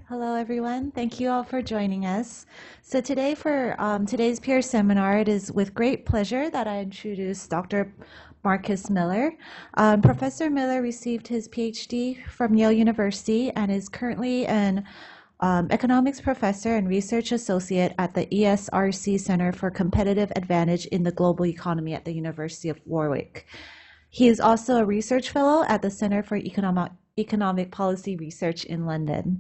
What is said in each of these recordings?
Hello, everyone. Thank you all for joining us. So today for today's PIER Seminar, it is with great pleasure that I introduce Dr. Marcus Miller. Professor Miller received his PhD from Yale University and is currently an economics professor and research associate at the ESRC Center for Competitive Advantage in the Global Economy at the University of Warwick. He is also a research fellow at the Center for Economic Policy Research in London.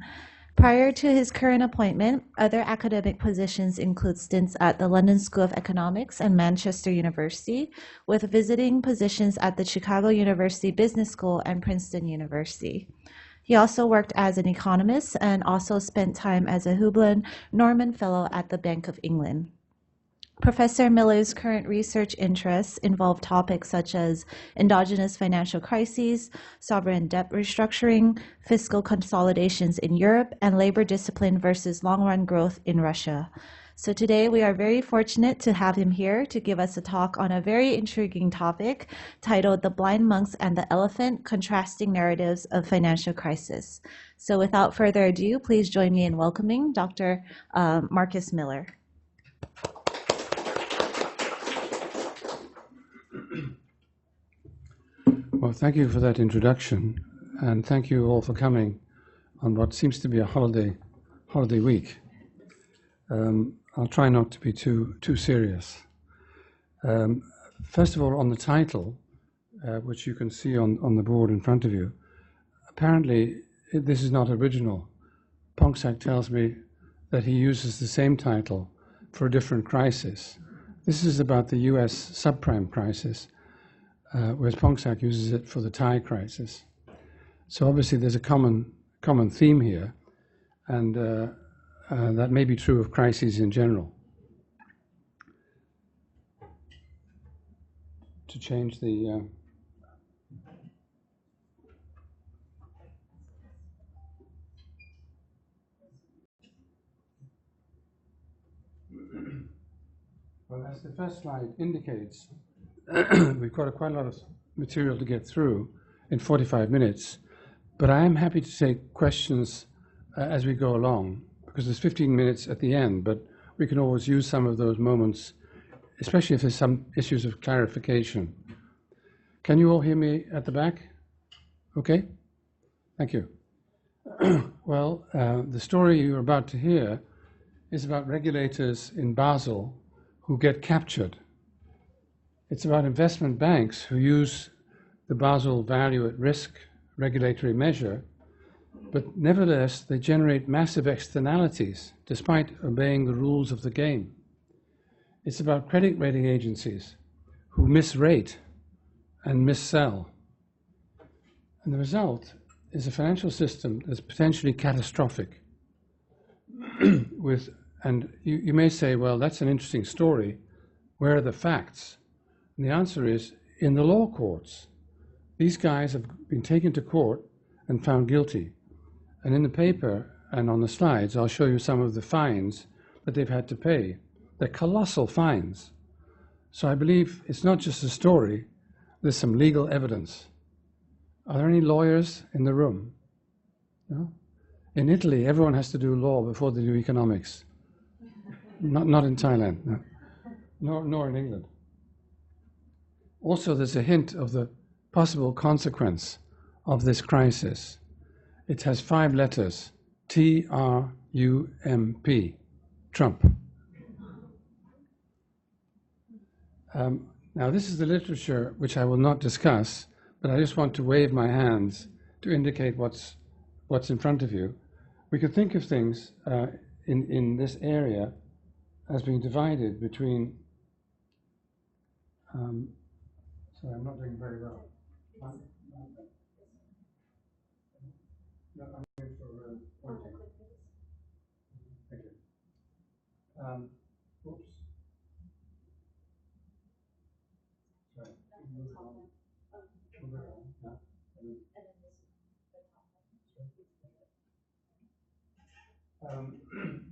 Prior to his current appointment, other academic positions include stints at the London School of Economics and Manchester University, with visiting positions at the Chicago University Business School and Princeton University. He also worked as an economist and also spent time as a Hublin Norman Fellow at the Bank of England. Professor Miller's current research interests involve topics such as endogenous financial crises, sovereign debt restructuring, fiscal consolidations in Europe, and labor discipline versus long-run growth in Russia. So today we are very fortunate to have him here to give us a talk on a very intriguing topic titled The Blind Monks and the Elephant, Contrasting Narratives of Financial Crisis. So without further ado, please join me in welcoming Dr. Marcus Miller. Well, thank you for that introduction, and thank you all for coming on what seems to be a holiday week. I'll try not to be too serious. First of all, on the title, which you can see on the board in front of you, apparently this is not original. Pongsak tells me that he uses the same title for a different crisis. This is about the US subprime crisis, whereas Pongsak uses it for the Thai crisis. So obviously there's a common theme here, and that may be true of crises in general. To change the well, as the first slide indicates, we've got quite a lot of material to get through in 45 minutes, but I am happy to take questions as we go along, because there's 15 minutes at the end, but we can always use some of those moments, especially if there's some issues of clarification. Can you all hear me at the back? Okay? Thank you. Well, the story you're about to hear is about regulators in Basel who get captured. It's about investment banks who use the Basel value at risk regulatory measure, but nevertheless they generate massive externalities despite obeying the rules of the game. It's about credit rating agencies who misrate and missell. And the result is a financial system that's potentially catastrophic. And you may say, well, that's an interesting story. Where are the facts? And the answer is, in the law courts. These guys have been taken to court and found guilty. And in the paper and on the slides, I'll show you some of the fines that they've had to pay. They're colossal fines. So I believe it's not just a story, there's some legal evidence. Are there any lawyers in the room? No? In Italy, everyone has to do law before they do economics. Not in Thailand, no. Nor in England. Also, there's a hint of the possible consequence of this crisis. It has 5 letters, T-R-U-M-P, Trump. Now, this is the literature which I will not discuss, but I just want to wave my hands to indicate what's in front of you. We could think of things in this area as being divided between sorry, I'm not doing very well. I'm going for pointing. Thank you. Oops. Sorry.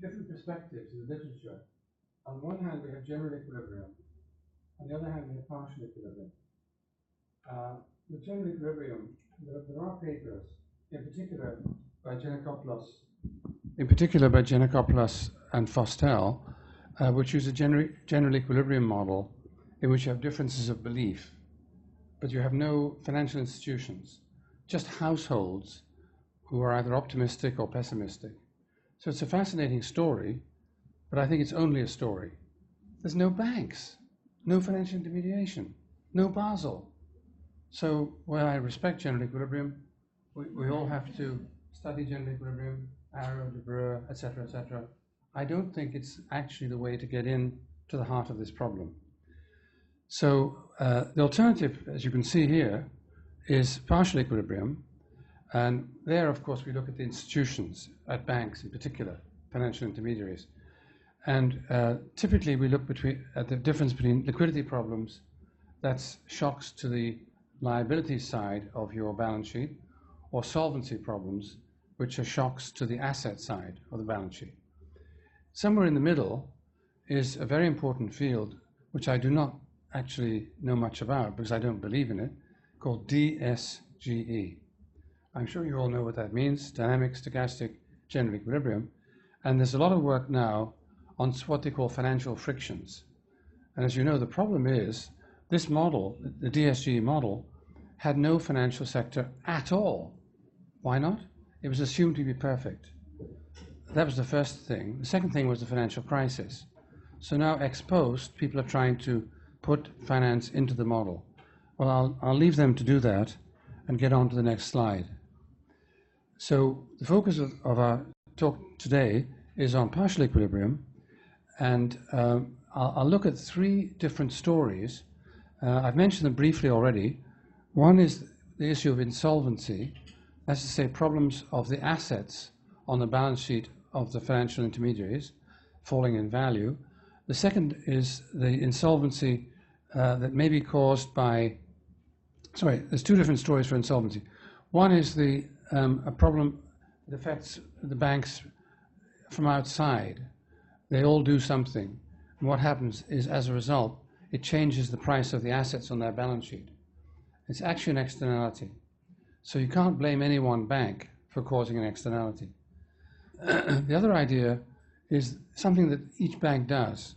Different perspectives in the literature. On one hand, we have general equilibrium. On the other hand, we have partial equilibrium. The general equilibrium, there are papers, in particular by Giannakopoulos in particular by Giannakopoulos and Fostel, which use a general equilibrium model in which you have differences of belief, but you have no financial institutions, just households who are either optimistic or pessimistic. So it's a fascinating story, but I think it's only a story. There's no banks, no financial intermediation, no Basel. So while I respect general equilibrium, we all have to study general equilibrium, Arrow, De Breuer, etc., etc. I don't think it's actually the way to get in to the heart of this problem. So the alternative, as you can see here, is partial equilibrium. And there, of course, we look at the institutions, at banks in particular, financial intermediaries. And typically we look at the difference between liquidity problems, that's shocks to the liability side of your balance sheet, or solvency problems, which are shocks to the asset side of the balance sheet. Somewhere in the middle is a very important field, which I do not actually know much about because I don't believe in it, called DSGE. I'm sure you all know what that means, dynamic stochastic general equilibrium. And there's a lot of work now on what they call financial frictions. And as you know, the problem is this model, the DSGE model, had no financial sector at all. Why not? It was assumed to be perfect. That was the first thing. The second thing was the financial crisis. So now ex post, people are trying to put finance into the model. Well, I'll leave them to do that and get on to the next slide. So the focus of our talk today is on partial equilibrium, and I'll look at three different stories. I've mentioned them briefly already. One is the issue of insolvency, that's to say problems of the assets on the balance sheet of the financial intermediaries falling in value. The second is the insolvency that may be caused by, there's two different stories for insolvency. One is a problem that affects the banks from outside. They all do something. And what happens is, as a result, it changes the price of the assets on their balance sheet. It's actually an externality. So you can't blame any one bank for causing an externality. The other idea is something that each bank does.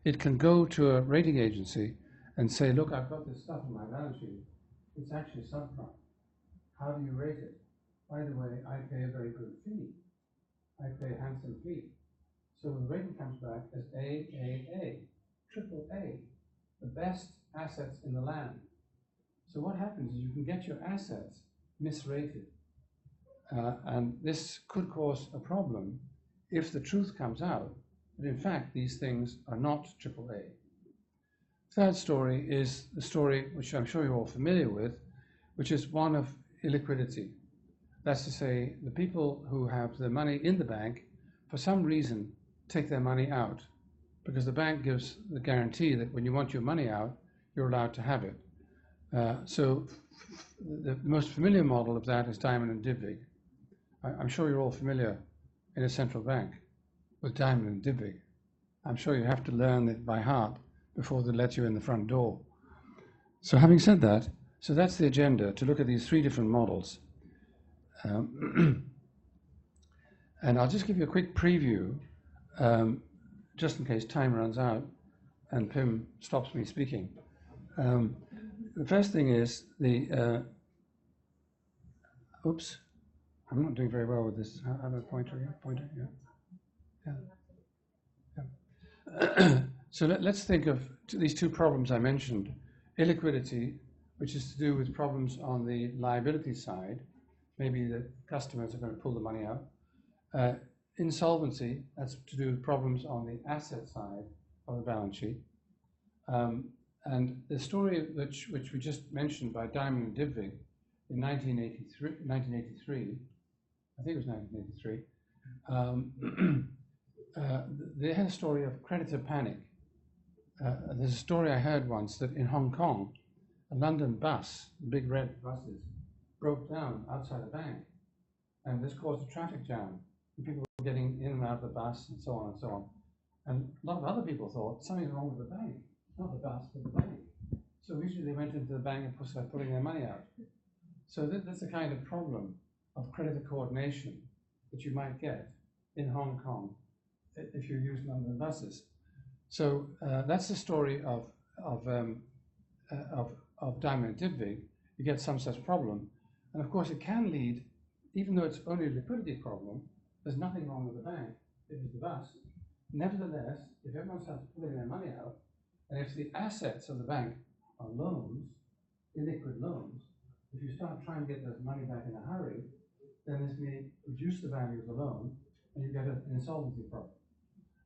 It can go to a rating agency and say, look, I've got this stuff on my balance sheet. It's actually subprime. How do you rate it? By the way, I pay a very good fee. I pay a handsome fee. So the rating comes back as AAA, triple A, the best assets in the land. So what happens is you can get your assets misrated. And this could cause a problem if the truth comes out that in fact these things are not AAA. Third story is the story which I'm sure you're all familiar with, which is one of illiquidity. That's to say, the people who have their money in the bank, for some reason, take their money out, because the bank gives the guarantee that when you want your money out, you're allowed to have it. So the most familiar model of that is Diamond and Dybvig. I'm sure you're all familiar in a central bank with Diamond and Dybvig. I'm sure you have to learn it by heart before they let you in the front door. So having said that, so that's the agenda, to look at these three different models. And I'll just give you a quick preview, just in case time runs out and Pim stops me speaking. The first thing is oops, I'm not doing very well with this. I have a pointer here. Yeah. So let's think of these two problems I mentioned. Illiquidity, which is to do with problems on the liability side. Maybe the customers are going to pull the money out. Insolvency, that's to do with problems on the asset side of the balance sheet. And the story which we just mentioned by Diamond and Dybvig in 1983, I think it was 1983, they had a story of creditor panic. There's a story I heard once that in Hong Kong, a London bus, big red buses, broke down outside a bank, and this caused a traffic jam. And people were getting in and out of the bus, and so on and so on. And a lot of other people thought something's wrong with the bank, not the bus, but the bank. So usually they went into the bank and started pulling their money out. So that's the kind of problem of creditor coordination that you might get in Hong Kong if you use London buses. So that's the story of Diamond and Dybvig. You get some such problem, and of course it can lead, even though it's only a liquidity problem, there's nothing wrong with the bank, it was the bus. Nevertheless, if everyone starts pulling their money out, and if the assets of the bank are loans, illiquid loans, if you start trying to get those money back in a hurry, then this may reduce the value of the loan, and you get an insolvency problem.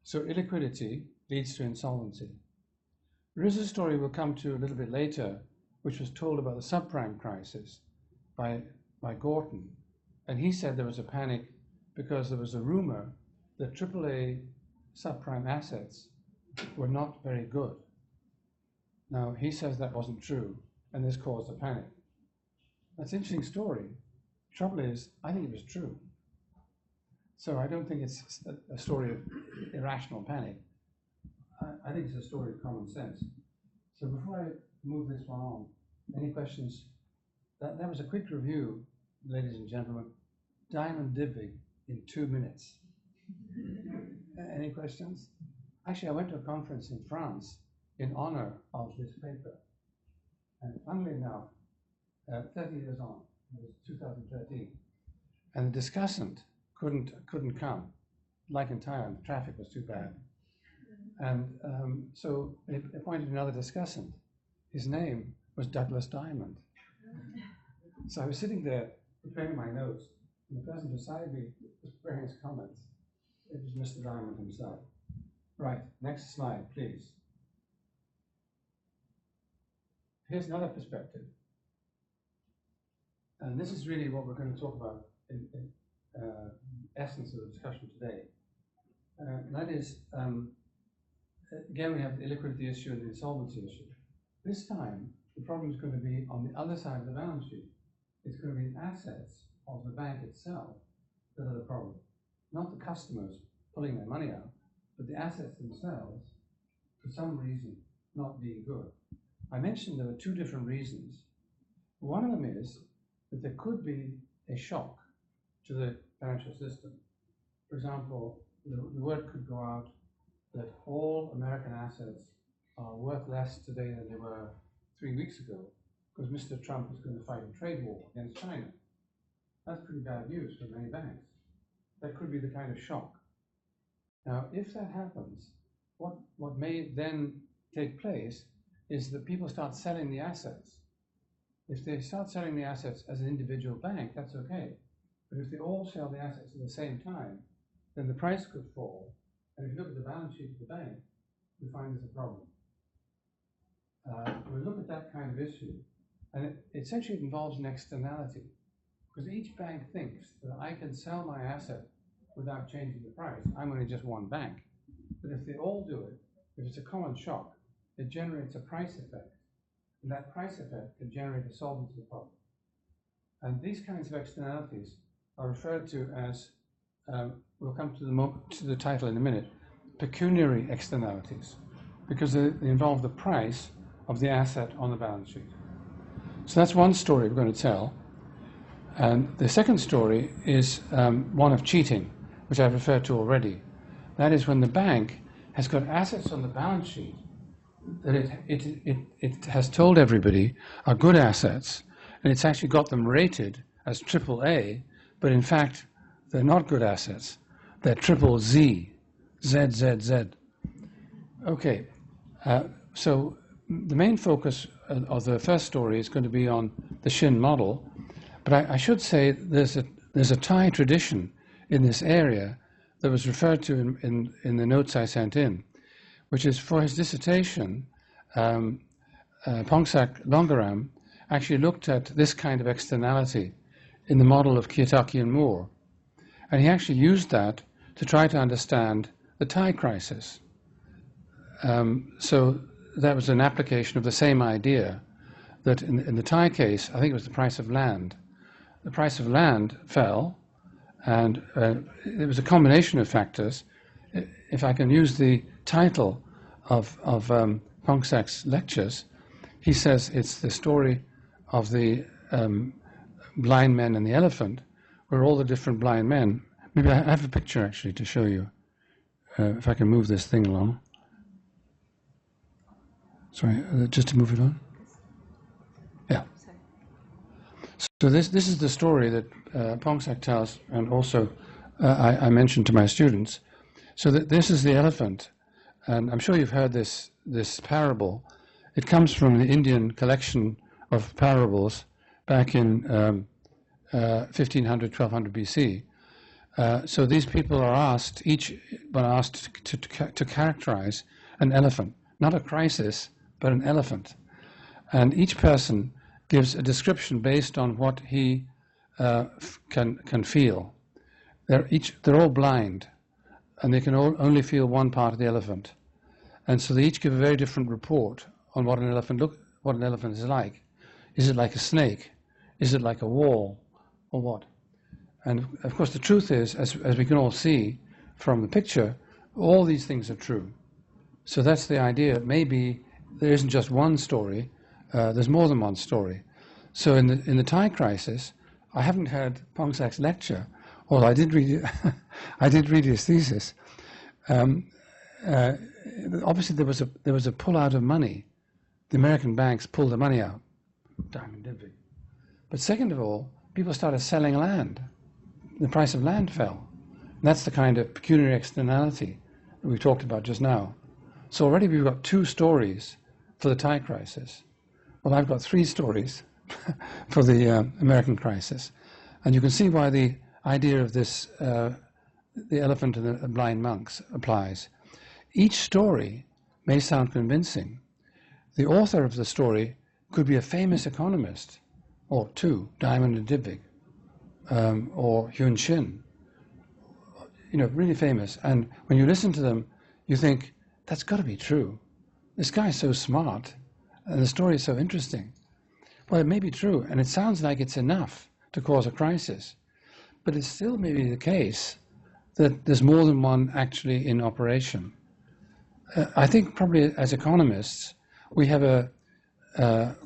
So illiquidity leads to insolvency. There is a story we'll come to a little bit later, which was told about the subprime crisis by Gorton. And he said there was a panic because there was a rumor that AAA subprime assets were not very good. Now, he says that wasn't true, and this caused a panic. That's an interesting story. Trouble is, I think it was true. So I don't think it's a story of irrational panic. I think it's a story of common sense. So before I move this one on, any questions? That was a quick review, ladies and gentlemen. Diamond Dybvig in 2 minutes. Any questions? Actually, I went to a conference in France in honor of this paper. And funnily enough, 30 years on, it was 2013, and the discussant couldn't come. Like in Thailand, the traffic was too bad. And so they appointed another discussant. His name was Douglas Diamond. So I was sitting there preparing my notes, and the person beside me was preparing his comments. It was Mr. Diamond himself. Right, next slide, please. Here's another perspective. And this is really what we're going to talk about in essence of the discussion today. That is, again, we have the illiquidity issue and the insolvency issue. This time, the problem is going to be on the other side of the balance sheet. It's going to be the assets of the bank itself that are the problem. Not the customers pulling their money out, but the assets themselves, for some reason, not being good. I mentioned there were two different reasons. One of them is that there could be a shock to the financial system. For example, the word could go out that all American assets are worth less today than they were 3 weeks ago because Mr. Trump is going to fight a trade war against China. That's pretty bad news for many banks. That could be the kind of shock. Now, if that happens, what may then take place is that people start selling the assets. If they start selling the assets as an individual bank, that's okay. But if they all sell the assets at the same time, then the price could fall. And if you look at the balance sheet of the bank, you find there's a problem. We look at that kind of issue, and it essentially involves an externality. Because each bank thinks that I can sell my asset without changing the price. I'm only just one bank. But if they all do it, if it's a common shock, it generates a price effect. And that price effect can generate a solvency problem. And these kinds of externalities are referred to as, we'll come to the title in a minute, pecuniary externalities, because they involve the price of the asset on the balance sheet. So that's one story we're going to tell. And the second story is one of cheating, which I've referred to already. That is when the bank has got assets on the balance sheet that it has told everybody are good assets, and it's actually got them rated as AAA, but in fact, they're not good assets. They're triple Z, ZZZ. Okay, so the main focus of the first story is going to be on the Shin model, but I should say there's a Thai tradition in this area that was referred to in the notes I sent in, which is for his dissertation, Pongsak Longaram actually looked at this kind of externality in the model of Kiyotaki and Moore. And he actually used that to try to understand the Thai crisis. So that was an application of the same idea that in the Thai case, I think it was the price of land. The price of land fell, and it was a combination of factors. If I can use the title of Pongsak's lectures, he says it's the story of the blind men and the elephant, where all the different blind men maybe I have a picture actually to show you. If I can move this thing along. Sorry, just to move it on. Yeah. So this is the story that Pongsak tells, and also I mentioned to my students. So this is the elephant, and I'm sure you've heard this parable. It comes from the Indian collection of parables back in 1500, 1200 BC. So these people are asked, to characterize an elephant, not a crisis, but an elephant. And each person gives a description based on what he can feel. They're all blind, and they can only feel one part of the elephant. And so they each give a very different report on what an elephant is like. Is it like a snake? Is it like a wall? Or what? And of course the truth is, as we can all see from the picture, all these things are true. So that's the idea. Maybe there isn't just one story, there's more than one story. So in the Thai crisis, I haven't heard Pongsak's lecture, although I did read his thesis. Obviously there was a pull out of money. The American banks pulled the money out. Diamond Divvy. But second of all, people started selling land. The price of land fell. And that's the kind of pecuniary externality that we talked about just now. So already we've got 2 stories for the Thai crisis. Well, I've got 3 stories for the American crisis. And you can see why the idea of this, the elephant and the blind monks applies. Each story may sound convincing. The author of the story could be a famous economist, or 2, Diamond and Dybvig, or Hyun Shin, really famous. And when you listen to them, you think, that's got to be true. This guy's so smart, and the story is so interesting. Well, it may be true, and it sounds like it's enough to cause a crisis, but it still may be the case that there's more than one actually in operation. I think probably as economists, we have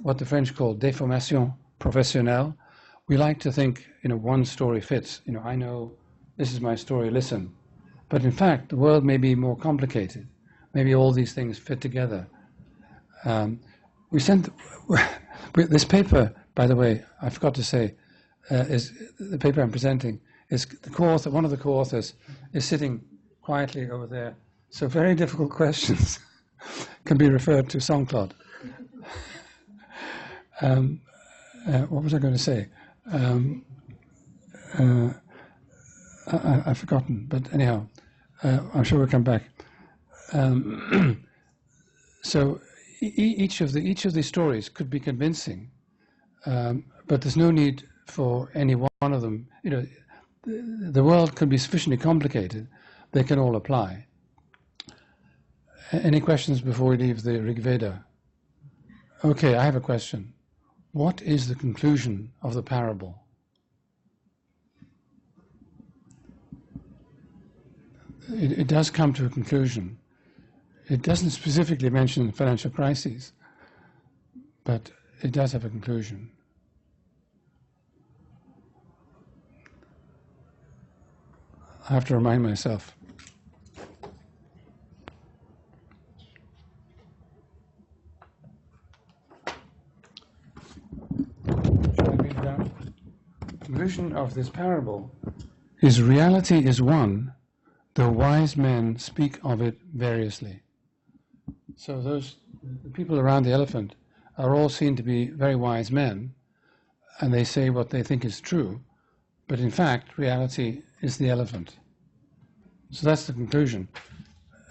what the French call déformation professionnelle. We like to think, one story fits. I know this is my story, listen. But in fact, the world may be more complicated. Maybe all these things fit together. We sent this paper, by the way, I forgot to say, is the paper I'm presenting, is one of the co-authors is sitting quietly over there. So very difficult questions can be referred to SongCloud. What was I going to say? I've forgotten, but anyhow, I'm sure we'll come back. So each of these stories could be convincing, but there's no need for any one of them. The world can be sufficiently complicated; they can all apply. Any questions before we leave the Rig Veda? Okay, I have a question. What is the conclusion of the parable? It does come to a conclusion. It doesn't specifically mention financial crises, but it does have a conclusion. I have to remind myself. The conclusion of this parable is reality is one, though wise men speak of it variously. So the people around the elephant are all seen to be very wise men, and they say what they think is true, but in fact reality is the elephant. So that's the conclusion.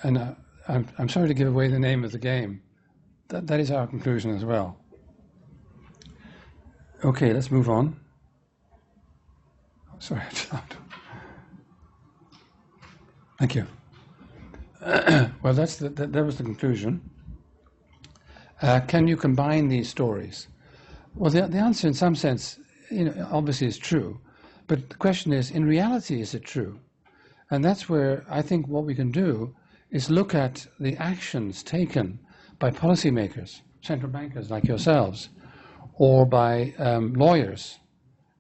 And I'm sorry to give away the name of the game. That is our conclusion as well. Okay, let's move on. Sorry, thank you. Well, that was the conclusion. Can you combine these stories? Well, the answer, in some sense, obviously is true, but the question is, in reality, is it true? And that's where I think what we can do is look at the actions taken by policymakers, central bankers like yourselves, or by lawyers.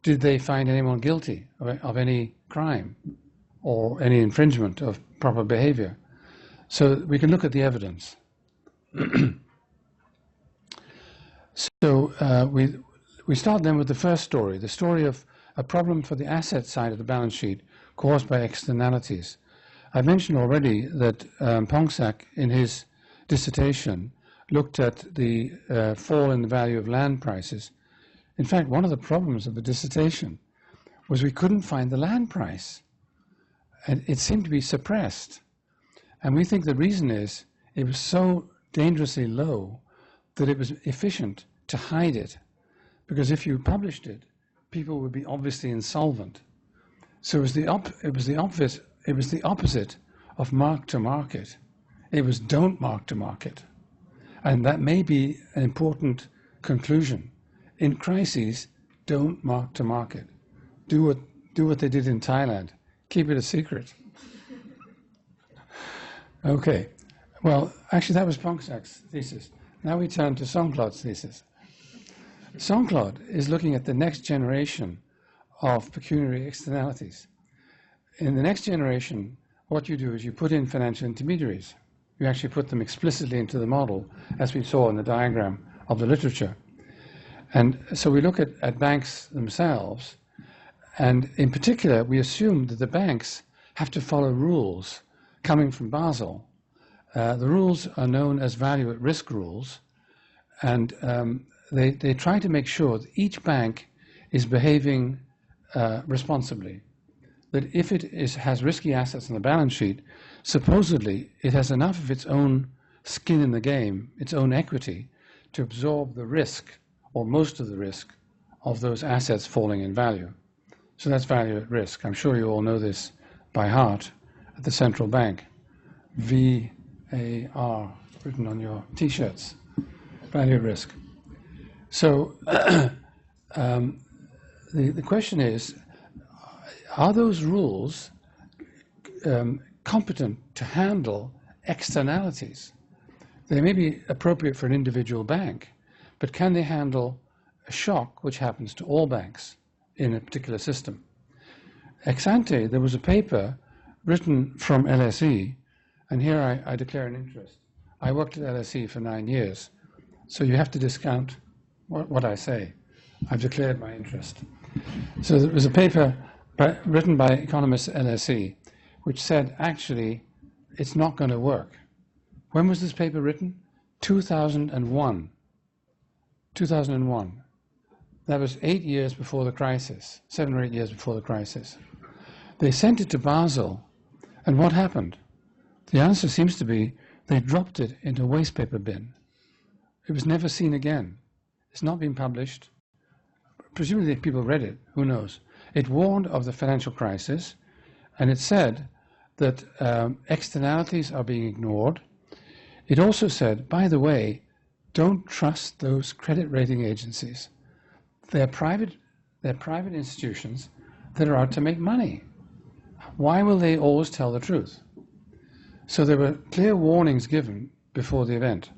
Did they find anyone guilty of any crime? or any infringement of proper behavior. So we can look at the evidence. So we start then with the first story, the story of a problem for the asset side of the balance sheet caused by externalities. I mentioned already that Pongsak, in his dissertation, looked at the fall in the value of land prices. In fact, one of the problems of the dissertation was we couldn't find the land price, and it seemed to be suppressed. And we think the reason is it was so dangerously low that it was efficient to hide it, because if you published it, people would be obviously insolvent. So it was the opposite of mark to market. It was don't mark to market, and that may be an important conclusion. In crises, don't mark to market. Do what they did in Thailand. Keep it a secret. Okay. Well, actually, that was Pongsak's thesis. Now we turn to Songklod's thesis. Songklod is looking at the next generation of pecuniary externalities. In the next generation, what you do is you put in financial intermediaries. You actually put them explicitly into the model, as we saw in the diagram of the literature. And so we look at banks themselves, and in particular, we assume that the banks have to follow rules coming from Basel. The rules are known as value at risk rules, and they try to make sure that each bank is behaving responsibly. That if it has risky assets on the balance sheet, supposedly it has enough of its own skin in the game, its own equity, to absorb the risk, or most of the risk, of those assets falling in value. So that's value at risk. I'm sure you all know this by heart at the central bank. VAR, written on your T-shirts, value at risk. So the question is, are those rules competent to handle externalities? They may be appropriate for an individual bank, but can they handle a shock which happens to all banks in a particular system? Ex ante, there was a paper written from LSE, and here I declare an interest. I worked at LSE for 9 years, so you have to discount what I say. I've declared my interest. So there was a paper written by economists at LSE, which said, actually, it's not going to work. When was this paper written? 2001. 2001. That was 8 years before the crisis, 7 or 8 years before the crisis. They sent it to Basel, and what happened? The answer seems to be they dropped it into a waste paper bin. It was never seen again. It's not been published. Presumably people read it, who knows. It warned of the financial crisis, and it said that externalities are being ignored. It also said, by the way, don't trust those credit rating agencies. They're private institutions that are out to make money. Why will they always tell the truth? So there were clear warnings given before the event.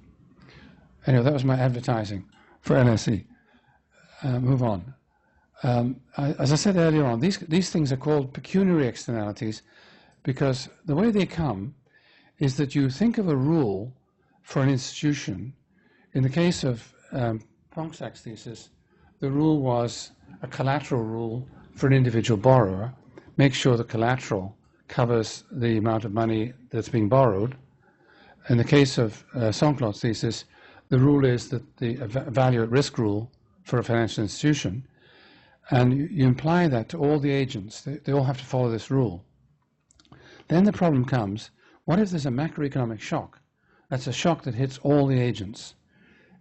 Anyway, that was my advertising for LSE. Move on. As I said earlier on, these things are called pecuniary externalities because the way they come is that you think of a rule for an institution. In the case of Pongsak's thesis, the rule was a collateral rule for an individual borrower. Make sure the collateral covers the amount of money that's being borrowed. In the case of Songklod's thesis, the rule is that the value at risk rule for a financial institution, and you imply that to all the agents. They all have to follow this rule. Then the problem comes, what if there's a macroeconomic shock? That's a shock that hits all the agents.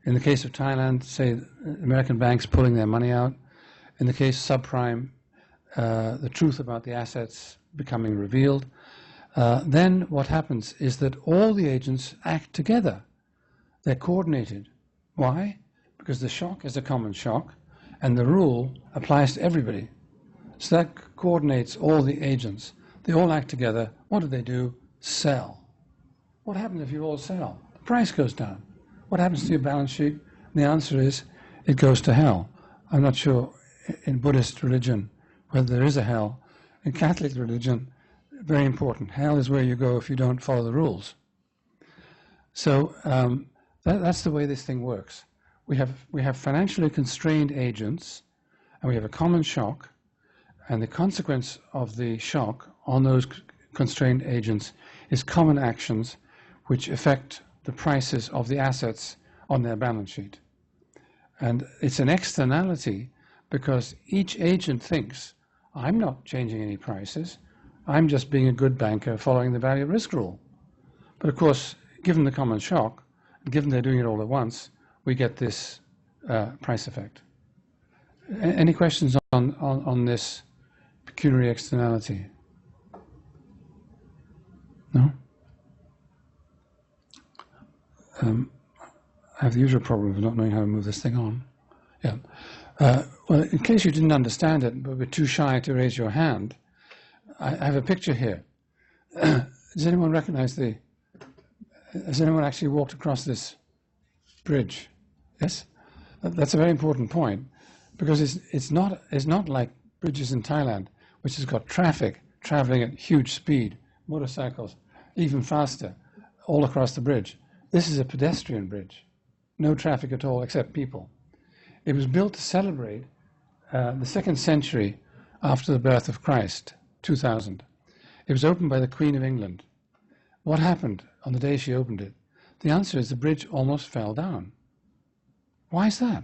In the case of Thailand, say American banks pulling their money out. In the case of subprime, the truth about the assets becoming revealed. Then what happens is that all the agents act together. They're coordinated. Why? Because the shock is a common shock, and the rule applies to everybody. So that coordinates all the agents. They all act together. What do? Sell. What happens if you all sell? The price goes down. What happens to your balance sheet? The answer is, it goes to hell. I'm not sure in Buddhist religion whether there is a hell. In Catholic religion, very important. Hell is where you go if you don't follow the rules. So that's the way this thing works. We have financially constrained agents, and we have a common shock, and the consequence of the shock on those constrained agents is common actions which affect the prices of the assets on their balance sheet. And it's an externality because each agent thinks, I'm not changing any prices, I'm just being a good banker following the value of risk rule. But of course, given the common shock, given they're doing it all at once, we get this price effect. Any questions on this pecuniary externality? No? I have the usual problem of not knowing how to move this thing on. Yeah. Well, in case you didn't understand it, but were too shy to raise your hand, I have a picture here. Does anyone recognize has anyone actually walked across this bridge? Yes? That's a very important point, because it's not like bridges in Thailand, which has got traffic traveling at huge speed, motorcycles, even faster, all across the bridge. This is a pedestrian bridge. No traffic at all except people. It was built to celebrate the 2nd century after the birth of Christ, 2000. It was opened by the Queen of England. What happened on the day she opened it? The answer is the bridge almost fell down. Why is that?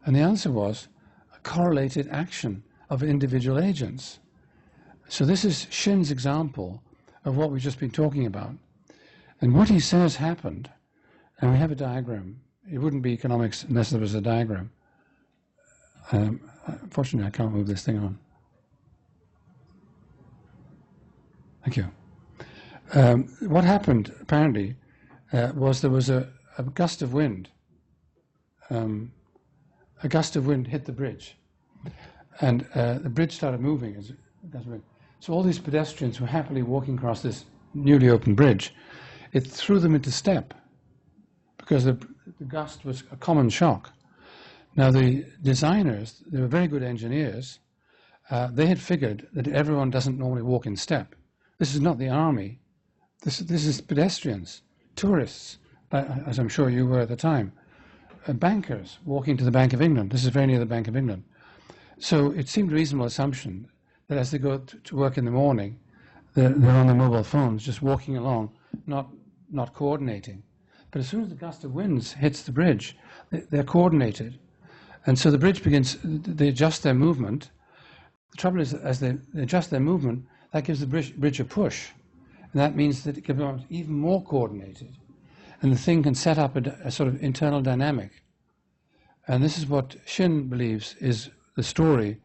And the answer was a correlated action of individual agents. So this is Shin's example of what we've just been talking about. And what he says happened, and we have a diagram. It wouldn't be economics unless there was a diagram. Unfortunately, I can't move this thing on. Thank you. What happened, apparently, was there was a gust of wind. A gust of wind hit the bridge, and the bridge started moving as a gust of wind. So all these pedestrians were happily walking across this newly opened bridge. It threw them into step, because the gust was a common shock. Now the designers, they were very good engineers, they had figured that everyone doesn't normally walk in step. This is not the army. This is pedestrians, tourists, as I'm sure you were at the time, bankers walking to the Bank of England. This is very near the Bank of England. So it seemed a reasonable assumption that as they go to work in the morning, they're on their mobile phones, just walking along, not coordinating. But as soon as the gust of winds hits the bridge, they're coordinated. And so the bridge begins, they adjust their movement. The trouble is, as they adjust their movement, that gives the bridge a push. And that means that it can become even more coordinated. And the thing can set up a sort of internal dynamic. And this is what Shin believes is the story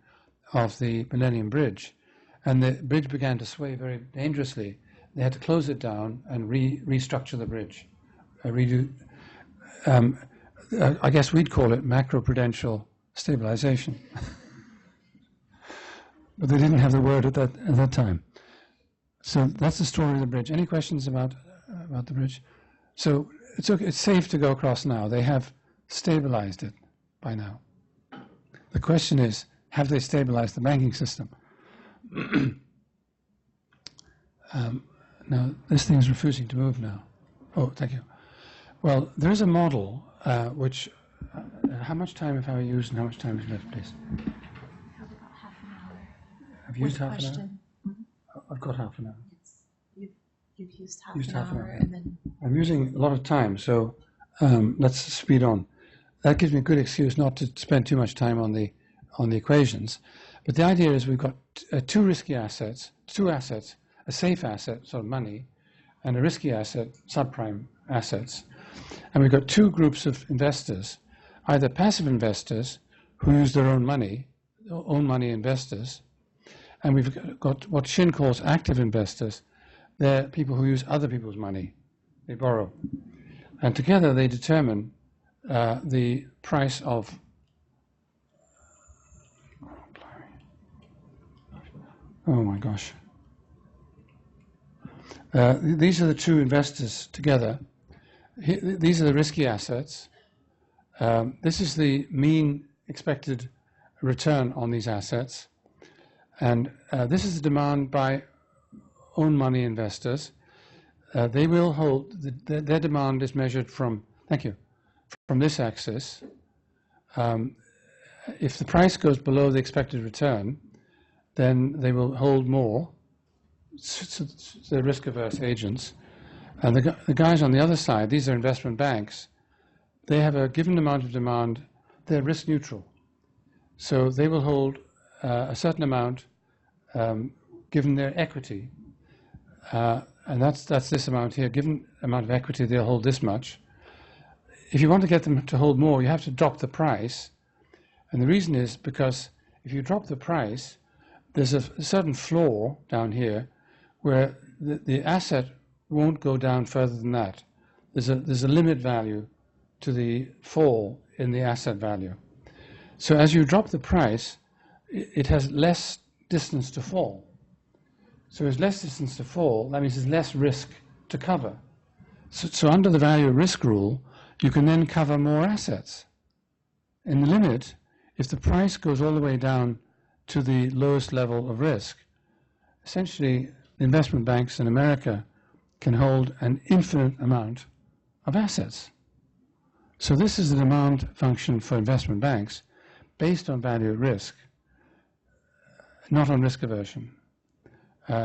of the Millennium Bridge. And the bridge began to sway very dangerously. They had to close it down and restructure the bridge. I guess we'd call it macroprudential stabilization. But they didn't have the word at that time. So that's the story of the bridge. Any questions about the bridge? So it's safe to go across now. They have stabilized it by now. The question is, have they stabilized the banking system? Now, this thing is refusing to move now. Oh, thank you. Well, there is a model which, how much time have I used and how much time is left, please? We have about half an hour. Have you used half an hour? Mm-hmm. I've got half an hour. Yes. You've used half an hour. And then I'm using a lot of time, so let's speed on. That gives me a good excuse not to spend too much time on the equations. But the idea is we've got two risky assets, a safe asset, sort of money, and a risky asset, subprime assets. And we've got two groups of investors, either passive investors who use their own money investors, and we've got what Shin calls active investors. They're people who use other people's money. They borrow. And together they determine the price of... Oh my gosh. These are the two investors together. These are the risky assets. This is the mean expected return on these assets. And this is the demand by own money investors, they will hold, their demand is measured from, thank you, from this axis. If the price goes below the expected return, then they will hold more, so they're risk-averse agents. And the guys on the other side, these are investment banks, they have a given amount of demand, they're risk neutral. So they will hold a certain amount given their equity. And that's this amount here. Given amount of equity, they'll hold this much. If you want to get them to hold more, you have to drop the price. And the reason is because if you drop the price, there's a certain floor down here where the asset won't go down further than that. There's a limit value to the fall in the asset value. So as you drop the price, it has less distance to fall. So there's less distance to fall, that means there's less risk to cover. So under the value at risk rule, you can then cover more assets. In the limit, if the price goes all the way down to the lowest level of risk, essentially the investment banks in America can hold an infinite amount of assets. So this is the demand function for investment banks based on value at risk, not on risk aversion.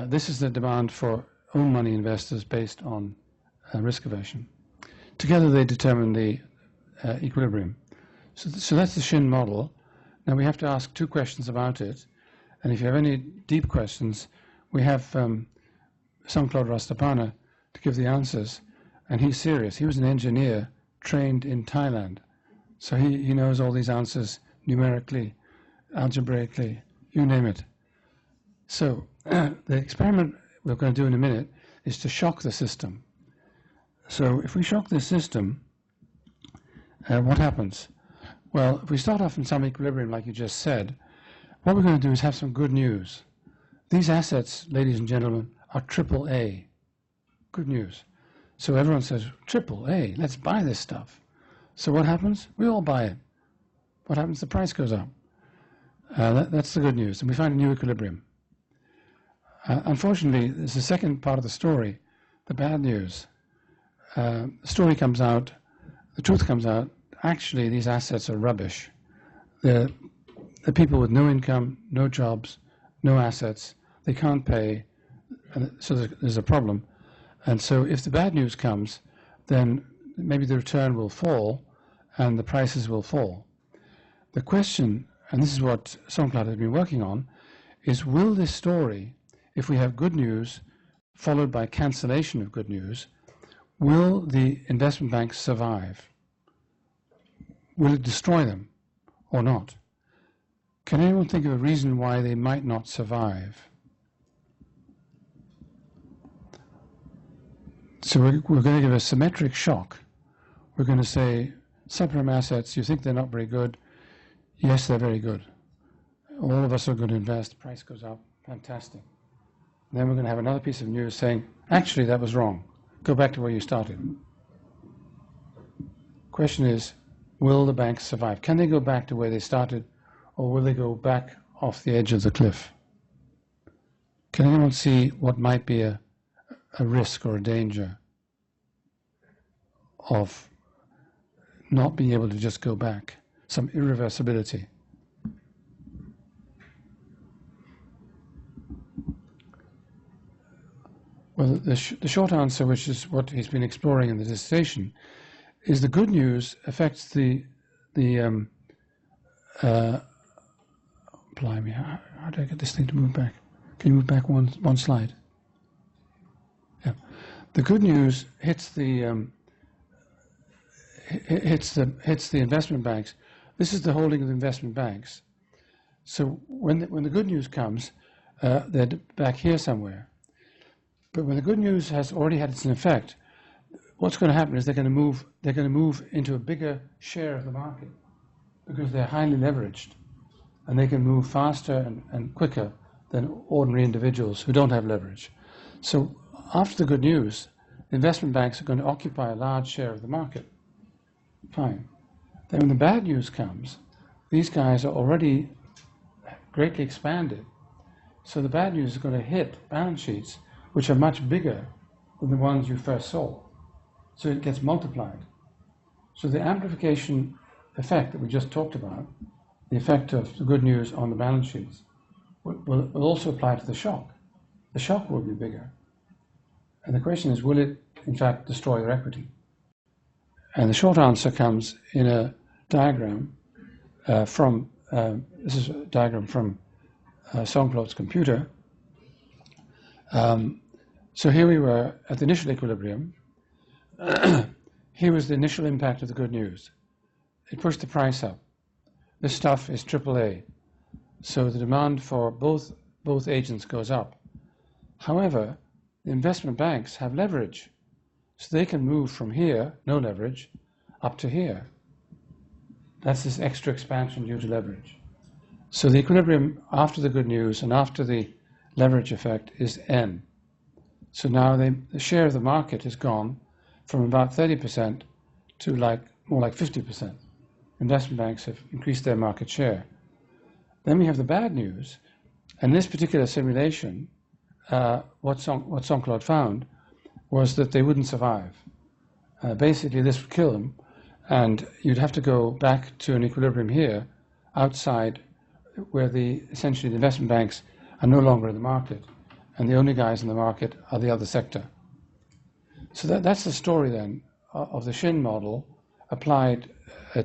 This is the demand for own money investors based on risk aversion. Together they determine the equilibrium. So that's the Shin model. Now we have to ask two questions about it. And if you have any deep questions, we have Songklod Rastapana to give the answers. And he's serious. He was an engineer trained in Thailand. So he knows all these answers numerically, algebraically, you name it. So the experiment we're going to do in a minute is to shock the system. So if we shock this system, what happens? Well, if we start off in some equilibrium, like you just said, what we're going to do is have some good news. These assets, ladies and gentlemen, are AAA. Good news. So everyone says, AAA, let's buy this stuff. So what happens? We all buy it. What happens? The price goes up. That's the good news. And we find a new equilibrium. Unfortunately, there's the second part of the story, the bad news. The story comes out, the truth comes out, actually these assets are rubbish. The people with no income, no jobs, no assets, they can't pay, and so there's a problem. And so if the bad news comes, then maybe the return will fall and the prices will fall. The question, and this is what Songklad has been working on, is will this story, if we have good news followed by cancellation of good news, will the investment banks survive? Will it destroy them or not? Can anyone think of a reason why they might not survive? So we're going to give a symmetric shock. We're going to say, subprime assets, you think they're not very good? Yes, they're very good. All of us are going to invest, price goes up, fantastic. And then we're going to have another piece of news saying, actually that was wrong. Go back to where you started. Question is, will the banks survive? Can they go back to where they started, or will they go back off the edge of the cliff? Can anyone see what might be a risk or a danger of not being able to just go back, some irreversibility? Well, the short answer, which is what he's been exploring in the dissertation, is the good news affects blimey, how do I get this thing to move back? Can you move back one slide? Yeah. The good news hits the investment banks. This is the holding of the investment banks. So when the good news comes, they're back here somewhere. But when the good news has already had its effect, what's going to happen is they're going to move into a bigger share of the market because they're highly leveraged, and they can move faster and quicker than ordinary individuals who don't have leverage. So after the good news, investment banks are going to occupy a large share of the market. Fine. Then when the bad news comes, these guys are already greatly expanded. So the bad news is going to hit balance sheets which are much bigger than the ones you first saw. So it gets multiplied. So the amplification effect that we just talked about, the effect of the good news on the balance sheets, will also apply to the shock. The shock will be bigger. And the question is, will it in fact destroy your equity? And the short answer comes in a diagram this is a diagram from Songclaud's computer. So here we were at the initial equilibrium. Here was the initial impact of the good news. It pushed the price up. This stuff is AAA, so the demand for both agents goes up. However, the investment banks have leverage, so they can move from here, no leverage, up to here. That's this extra expansion due to leverage. So the equilibrium after the good news and after the leverage effect is N. So now the share of the market has gone from about 30% to more like 50%. Investment banks have increased their market share. Then we have the bad news. And in this particular simulation, what Songclaud found was that they wouldn't survive. Basically, this would kill them, and you'd have to go back to an equilibrium here, outside, where essentially the investment banks are no longer in the market, and the only guys in the market are the other sector. So that's the story then of the Shin model applied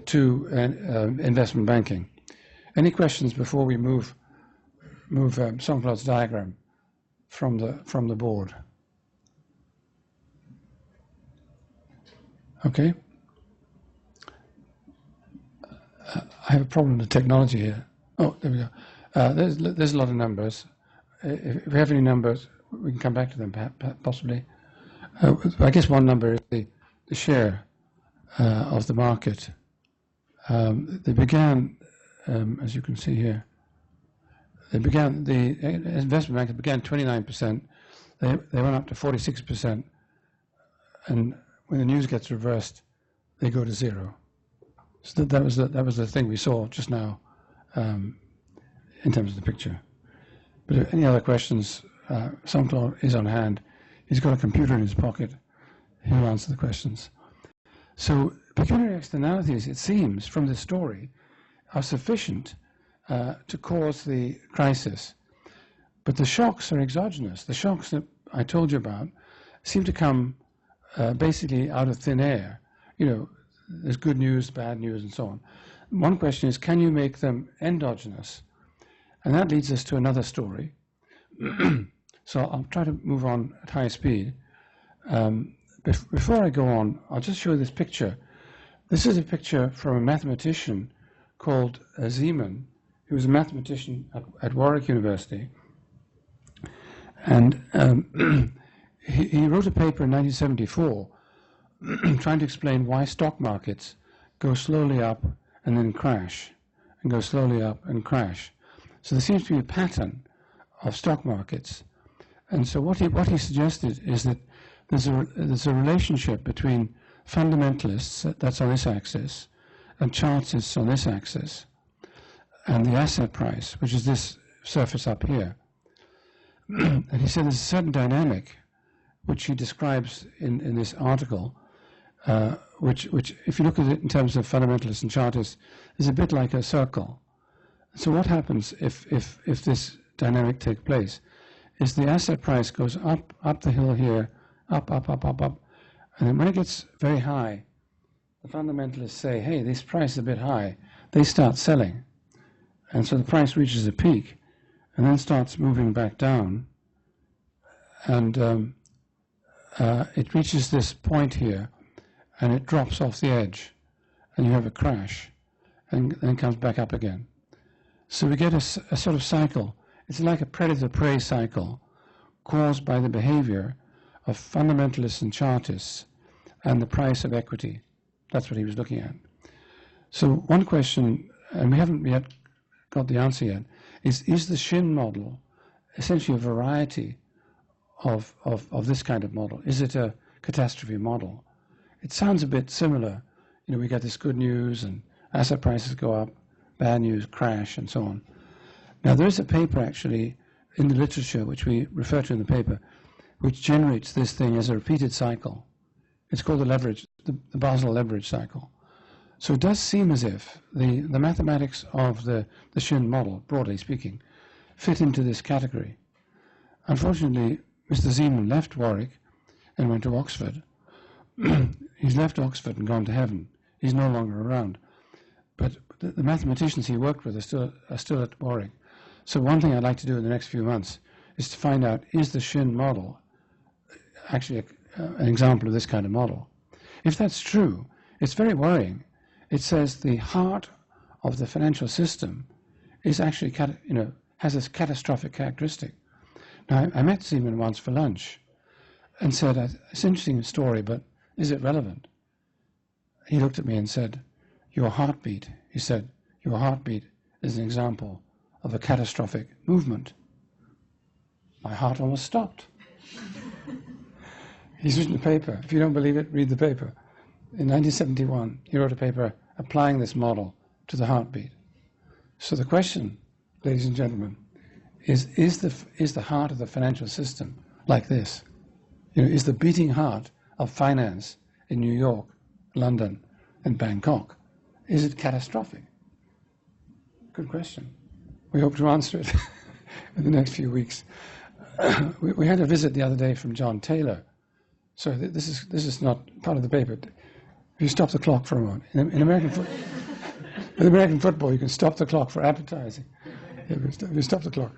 to investment banking. Any questions before we move Songclaud's diagram from the board? Okay. I have a problem with technology here. Oh, there we go. There's a lot of numbers. If we have any numbers, we can come back to them possibly. I guess one number is the share of the market. They began, as you can see here, the investment bank began 29%. They went up to 46%, and when the news gets reversed, they go to zero. So that was the thing we saw just now in terms of the picture. But if any other questions, Songclaud is on hand. He's got a computer in his pocket. He'll answer the questions. So pecuniary externalities, it seems, from this story, are sufficient to cause the crisis. But the shocks are exogenous. The shocks that I told you about seem to come basically out of thin air. There's good news, bad news, and so on. One question is, can you make them endogenous? And that leads us to another story. So I'll try to move on at high speed. Before I go on, I'll just show you this picture. This is a picture from a mathematician called Zeeman, who was a mathematician at Warwick University. And he wrote a paper in 1974 trying to explain why stock markets go slowly up and then crash, and go slowly up and crash. So there seems to be a pattern of stock markets. And so what he suggested is that there's a relationship between fundamentalists, that's on this axis, and chartists on this axis, and the asset price, which is this surface up here. And he said there's a certain dynamic, which he describes in this article, which, if you look at it in terms of fundamentalists and chartists, is a bit like a circle. So what happens if this dynamic takes place is the asset price goes up the hill here, up, and then when it gets very high, the fundamentalists say, hey, this price is a bit high. They start selling. And so the price reaches a peak and then starts moving back down, and it reaches this point here, and it drops off the edge, and you have a crash, and then comes back up again. So we get a sort of cycle. It's like a predator-prey cycle caused by the behavior of fundamentalists and chartists and the price of equity. That's what he was looking at. So one question, and we haven't yet got the answer yet, is the Shin model essentially a variety of this kind of model? Is it a catastrophe model? It sounds a bit similar. We get this good news and asset prices go up, bad news, crash, and so on. Now, there is a paper actually in the literature, which we refer to in the paper, which generates this thing as a repeated cycle. It's called the leverage, the Basel leverage cycle. So it does seem as if the mathematics of the Shin model, broadly speaking, fit into this category. Unfortunately, Mr. Zeman left Warwick and went to Oxford. He's left Oxford and gone to heaven. He's no longer around. But the mathematicians he worked with are still at Warwick. So one thing I'd like to do in the next few months is to find out, is the Shin model actually an example of this kind of model? If that's true, it's very worrying. It says the heart of the financial system is actually, has this catastrophic characteristic. Now, I met Zeman once for lunch and said, it's an interesting story, but is it relevant? He looked at me and said, your heartbeat, he said, your heartbeat is an example of a catastrophic movement. My heart almost stopped. He's written a paper. If you don't believe it, read the paper. In 1971, he wrote a paper applying this model to the heartbeat. So the question, ladies and gentlemen, is the heart of the financial system like this? Is the beating heart of finance in New York, London, and Bangkok, is it catastrophic? Good question. We hope to answer it in the next few weeks. We had a visit the other day from John Taylor. So this is not part of the paper. If you stop the clock for a moment. In American football, you can stop the clock for advertising. If you stop the clock.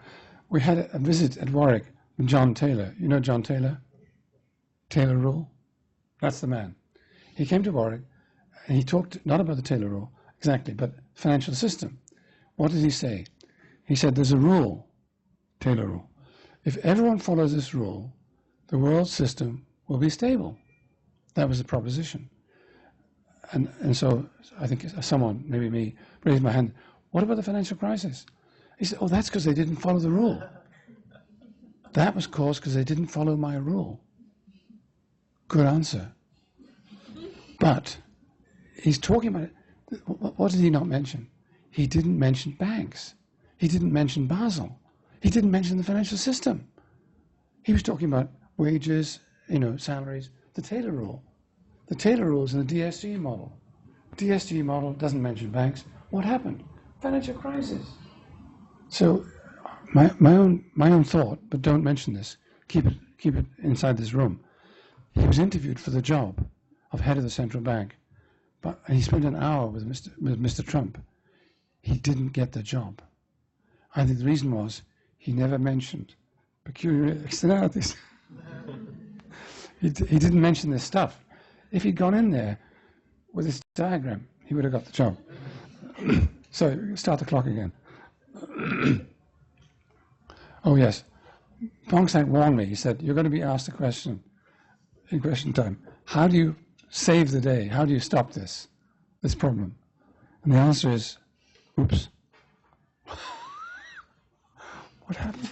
We had a visit at Warwick from John Taylor. You know John Taylor? Taylor Rule? That's the man. He came to Warwick, and he talked not about the Taylor Rule, exactly, but financial system. What did he say? He said, there's a rule, Taylor Rule. If everyone follows this rule, the world system will be stable. That was the proposition. And so I think someone, maybe me, raised my hand. What about the financial crisis? He said, oh, that's because they didn't follow the rule. That was caused because they didn't follow my rule. Good answer. But he's talking about it. What did he not mention? He didn't mention banks. He didn't mention Basel. He didn't mention the financial system. He was talking about wages, salaries, the Taylor Rule. The Taylor Rule is in the DSG model. DSG model doesn't mention banks. What happened? Financial crisis. So my own thought, but don't mention this. Keep it inside this room. He was interviewed for the job of head of the central bank, and he spent an hour with Mr. Trump. He didn't get the job. I think the reason was he never mentioned peculiar externalities. He didn't mention this stuff. If he'd gone in there with this diagram, he would have got the job. So start the clock again. Oh yes, Pongsak warned me. He said, you're going to be asked a question in question time. How do you save the day? How do you stop this problem? And the answer is, oops. What happened?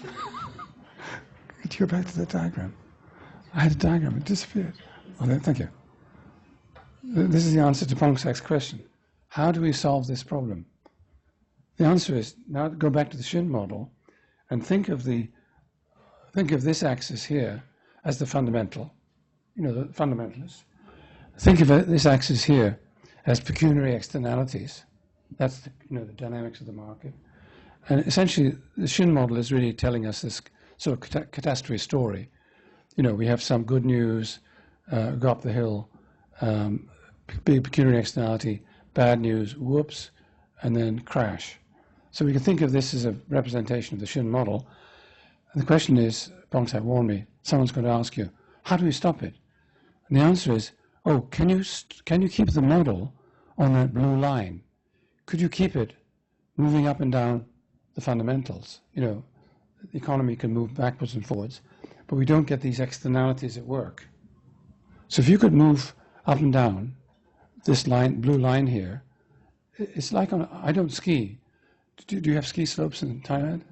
Could you go back to the diagram? I had a diagram, it disappeared. Oh, thank you. This is the answer to Pongsak's question. How do we solve this problem? The answer is, now go back to the Shin model and think of this axis here as the fundamental, the fundamentalists. Think of this axis here as pecuniary externalities. That's the dynamics of the market. And essentially, the Shin model is really telling us this sort of catastrophe story. We have some good news, go up the hill, big pecuniary externality, bad news, whoops, and then crash. So we can think of this as a representation of the Shin model. And the question is, Pongsak warned me, someone's going to ask you, how do we stop it? And the answer is, can you keep the model on that blue line? Could you keep it moving up and down the fundamentals? The economy can move backwards and forwards, but we don't get these externalities at work. So if you could move up and down this line, blue line here, it's like I don't ski. Do you have ski slopes in Thailand?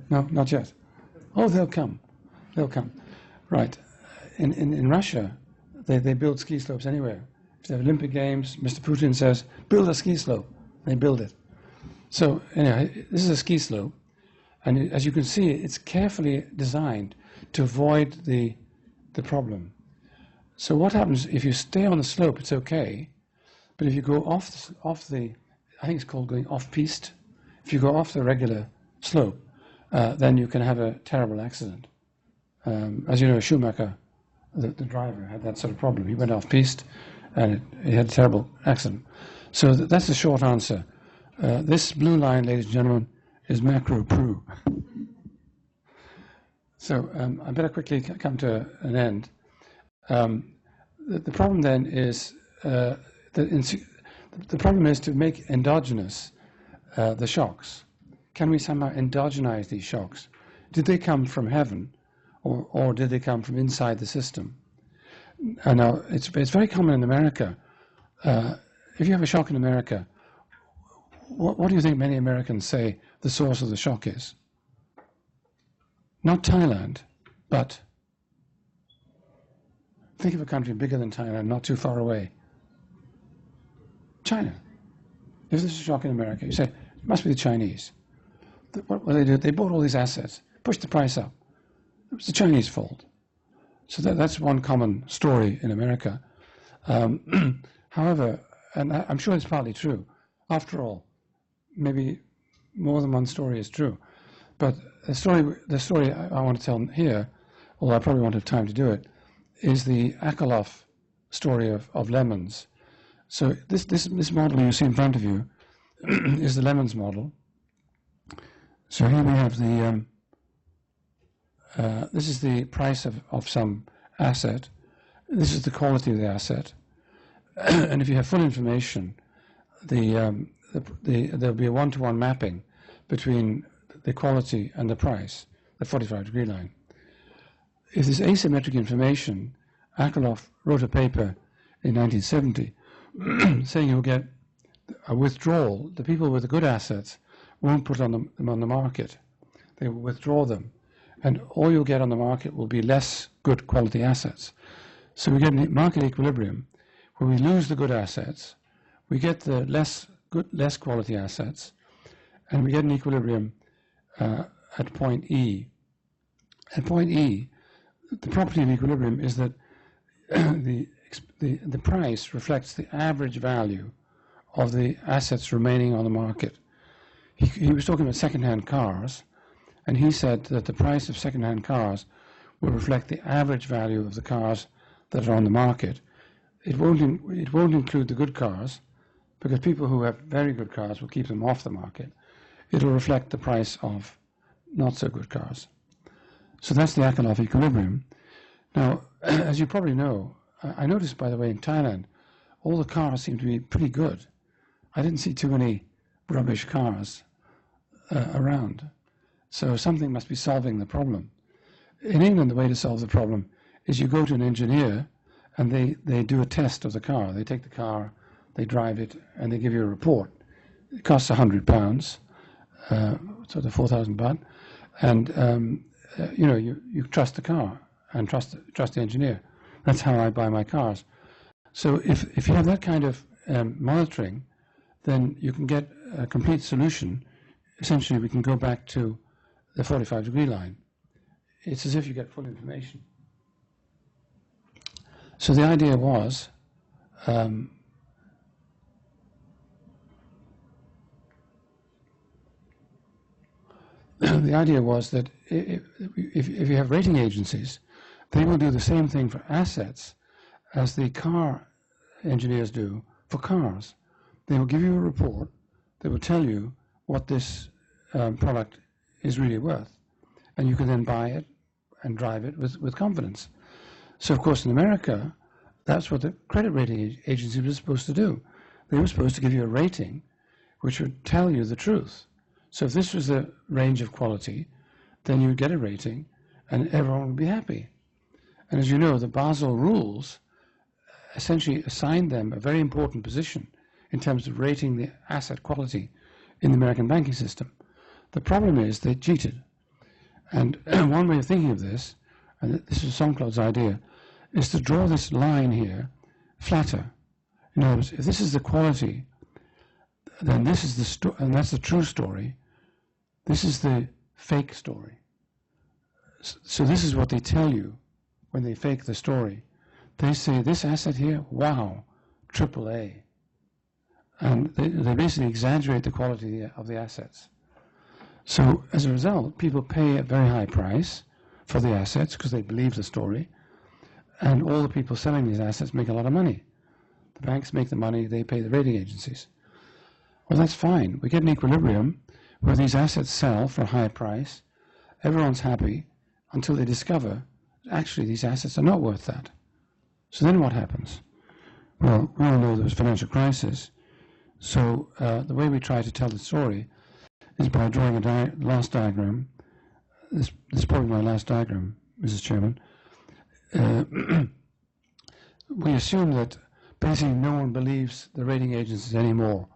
No, not yet. Oh, they'll come. Right. In Russia, they build ski slopes anywhere. If they have Olympic Games, Mr. Putin says, build a ski slope. They build it. So anyway, this is a ski slope. And as you can see, it's carefully designed to avoid the problem. So what happens if you stay on the slope? It's okay, but if you go off the, I think it's called going off-piste. If you go off the regular slope, then you can have a terrible accident. As you know, Schumacher, the driver, had that sort of problem. He went off-piste, and he had a terrible accident. So that's the short answer. This blue line, ladies and gentlemen, is macro-pru. So I better quickly come to an end. The problem then is the problem is to make endogenous the shocks. Can we somehow endogenize these shocks? Did they come from heaven, or did they come from inside the system? And now it's very common in America. If you have a shock in America, what do you think many Americans say the source of the shock is? Not Thailand, but think of a country bigger than Thailand, not too far away. China. If there's a shock in America, you say, it must be the Chinese. What they do? They bought all these assets, pushed the price up. It was the Chinese fault. So that's one common story in America. However, and I'm sure it's partly true, after all, maybe more than one story is true. But the story I want to tell here, although I probably won't have time to do it, is the Akerlof story of lemons. So this model you see in front of you is the lemons model. So here we have the, this is the price of some asset. This is the quality of the asset. And if you have full information, there'll be a one-to-one mapping between the quality and the price, the 45-degree line. If there's asymmetric information, Akerlof wrote a paper in 1970 saying you'll get a withdrawal. The people with the good assets won't put them on the market. They will withdraw them. And all you'll get on the market will be less good quality assets. So we get a market equilibrium where we lose the good assets, we get the less quality assets, and we get an equilibrium at point E. At point E, the property of equilibrium is that the price reflects the average value of the assets remaining on the market. He was talking about second-hand cars, and he said that the price of second-hand cars will reflect the average value of the cars that are on the market. It won't include the good cars, because people who have very good cars will keep them off the market. It'll reflect the price of not so good cars. So that's the Akerlof equilibrium. Now, as you probably know, I noticed, by the way, in Thailand, all the cars seem to be pretty good. I didn't see too many rubbish cars around. So something must be solving the problem. In England, the way to solve the problem is you go to an engineer and they do a test of the car. They take the car, they drive it, and they give you a report. It costs £100, sort of 4,000 baht, and you trust the car and trust the engineer. That's how I buy my cars. So if you have that kind of monitoring, then you can get a complete solution. Essentially, we can go back to the 45-degree line. It's as if you get full information. So the idea was that if you have rating agencies, they will do the same thing for assets as the car engineers do for cars. They will give you a report that will tell you what this product is really worth, and you can then buy it and drive it with confidence. So, of course, in America, that's what the credit rating agencies were supposed to do. They were supposed to give you a rating which would tell you the truth. So if this was the range of quality, then you would get a rating and everyone would be happy. And as you know, the Basel rules essentially assigned them a very important position in terms of rating the asset quality in the American banking system. The problem is they cheated. And one way of thinking of this, and this is Songclaud's idea, is to draw this line here flatter. In other words, if this is the quality, then this is the and that's the true story. This is the fake story. So this is what they tell you when they fake the story. They say, this asset here, wow, AAA. And they basically exaggerate the quality of the assets. So as a result, people pay a very high price for the assets because they believe the story, and all the people selling these assets make a lot of money. The banks make the money, they pay the rating agencies. Well, that's fine. We get an equilibrium where these assets sell for a high price, everyone's happy, until they discover actually these assets are not worth that. So then what happens? Well, we all know there was a financial crisis, so the way we try to tell the story is by drawing a last diagram. This is probably my last diagram, Mrs. Chairman. We assume that basically no one believes the rating agencies anymore.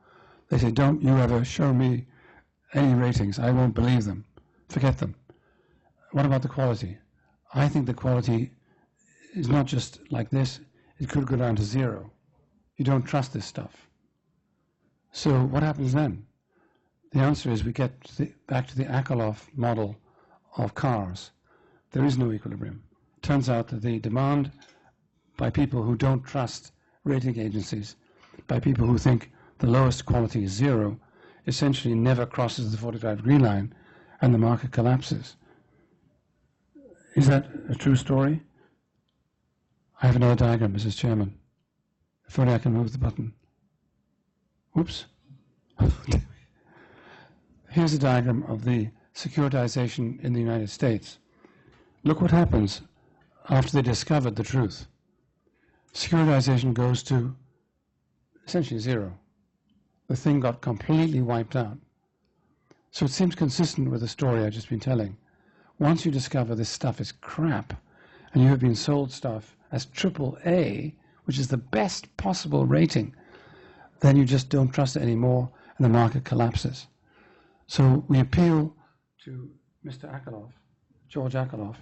They say, don't you ever show me any ratings. I won't believe them. Forget them. What about the quality? I think the quality is not just like this. It could go down to zero. You don't trust this stuff. So what happens then? The answer is we get back to the Akerlof model of cars. There is no equilibrium. Turns out that the demand by people who don't trust rating agencies, by people who think the lowest quality is zero, essentially never crosses the 45-degree line and the market collapses. Is that a true story? I have another diagram, Mrs. Chairman. If only I can move the button. Whoops. Here's a diagram of the securitization in the United States. Look what happens after they discovered the truth. Securitization goes to essentially zero. The thing got completely wiped out. So it seems consistent with the story I've just been telling. Once you discover this stuff is crap, and you have been sold stuff as AAA, which is the best possible rating, then you just don't trust it anymore, and the market collapses. So we appeal to Mr. Akerlof, George Akerlof,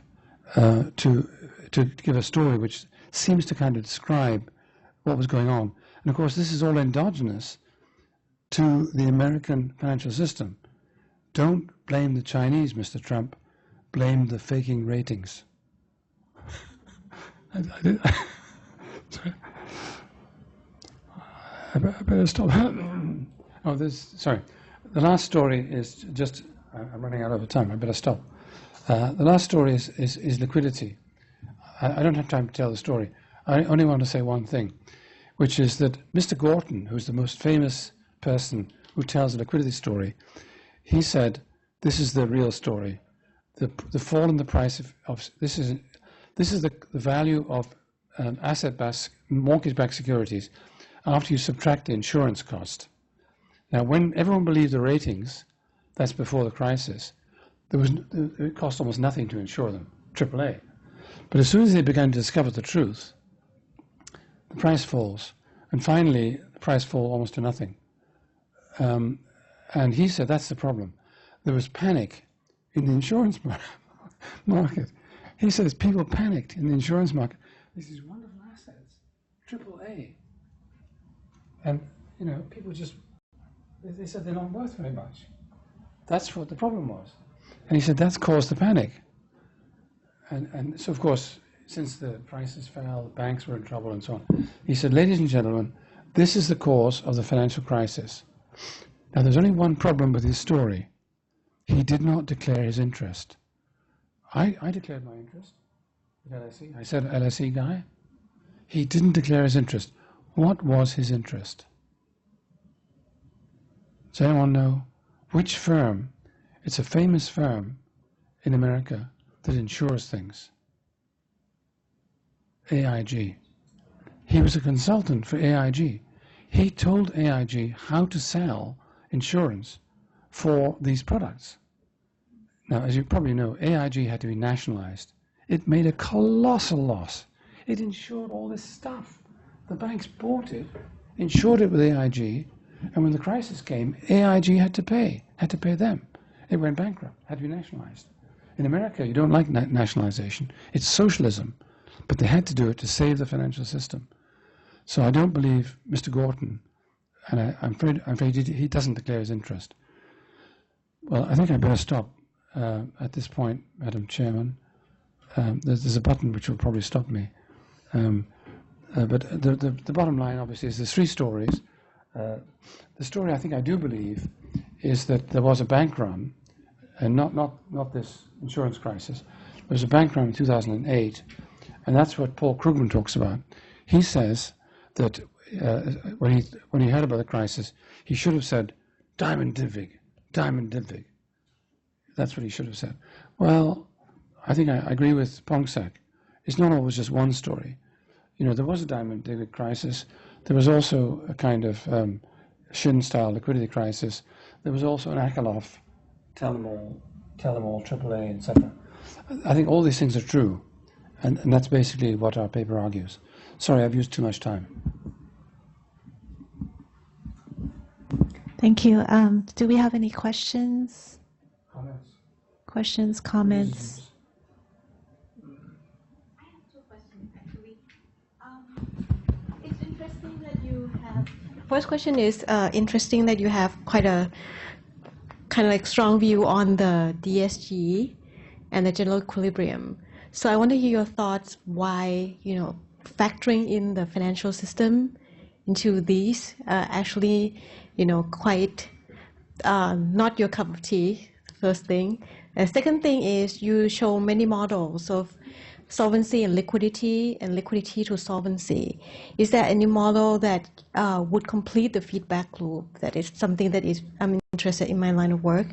to give a story which seems to kind of describe what was going on. And of course, this is all endogenous to the American financial system. Don't blame the Chinese, Mr. Trump. Blame the faking ratings. I better stop. Sorry. The last story is just, I'm running out of time, I better stop. The last story is liquidity. I don't have time to tell the story. I only want to say one thing, which is that Mr. Gorton, who's the most famous person who tells the liquidity story, he said, this is the real story. The fall in the price of this is the value of asset-backed, mortgage-backed securities after you subtract the insurance cost. Now, when everyone believed the ratings, that's before the crisis, it cost almost nothing to insure them, AAA. But as soon as they began to discover the truth, the price falls, and finally the price falls almost to nothing. And he said that's the problem. There was panic in the insurance market. He says people panicked in the insurance market. These wonderful assets, AAA. And, people just, they said they're not worth very much. That's what the problem was. And he said that's caused the panic. And so, of course, since the prices fell, the banks were in trouble and so on. He said, ladies and gentlemen, this is the cause of the financial crisis. Now, there's only one problem with his story. He did not declare his interest. I declared my interest at LSE. I said LSE guy. He didn't declare his interest. What was his interest? Does anyone know which firm? It's a famous firm in America that insures things. AIG. He was a consultant for AIG. He told AIG how to sell insurance for these products. Now, as you probably know, AIG had to be nationalized. It made a colossal loss. It insured all this stuff. The banks bought it, insured it with AIG, and when the crisis came, AIG had to pay them. It went bankrupt, had to be nationalized. In America, you don't like nationalization. It's socialism, but they had to do it to save the financial system. So I don't believe Mr. Gorton, and I'm afraid he doesn't declare his interest. Well, I think I better stop at this point, Madam Chairman. there's a button which will probably stop me. But the bottom line, obviously, is there's three stories. The story I think I do believe is that there was a bank run, and not this insurance crisis. There was a bank run in 2008, and that's what Paul Krugman talks about. He says that when he heard about the crisis, he should have said, Diamond Divvig. That's what he should have said. Well, I think I agree with Pongsak. It's not always just one story. You know, there was a Diamond Divvig crisis. There was also a kind of Shin-style liquidity crisis. There was also an Akerlof, tell them all, AAA, etc. I think all these things are true, and that's basically what our paper argues. Sorry, I've used too much time. Thank you. Do we have any questions? Comments? Questions, comments? I have two questions, actually. It's interesting that you have... First question is interesting that you have quite a kind of like strong view on the DSG and the general equilibrium. So I want to hear your thoughts why, factoring in the financial system into these actually, quite not your cup of tea, first thing. The second thing is you show many models of solvency and liquidity to solvency. Is there any model that would complete the feedback loop? That is something that I'm interested in my line of work.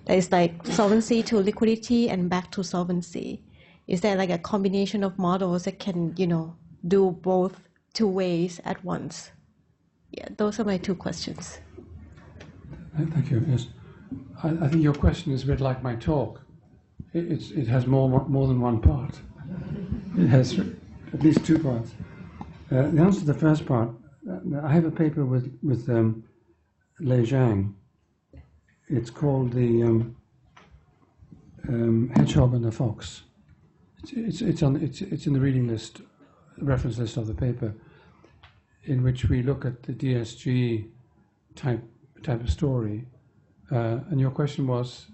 That is like solvency to liquidity and back to solvency. Is there like a combination of models that can, do both two ways at once? Yeah, those are my two questions. Thank you. Yes, I think your question is a bit like my talk. It has more than one part. It has at least two parts. The answer to the first part, I have a paper with Lei Zhang. It's called the Hedgehog and the Fox. It's in the reading list, reference list of the paper, in which we look at the DSG type of story. And your question was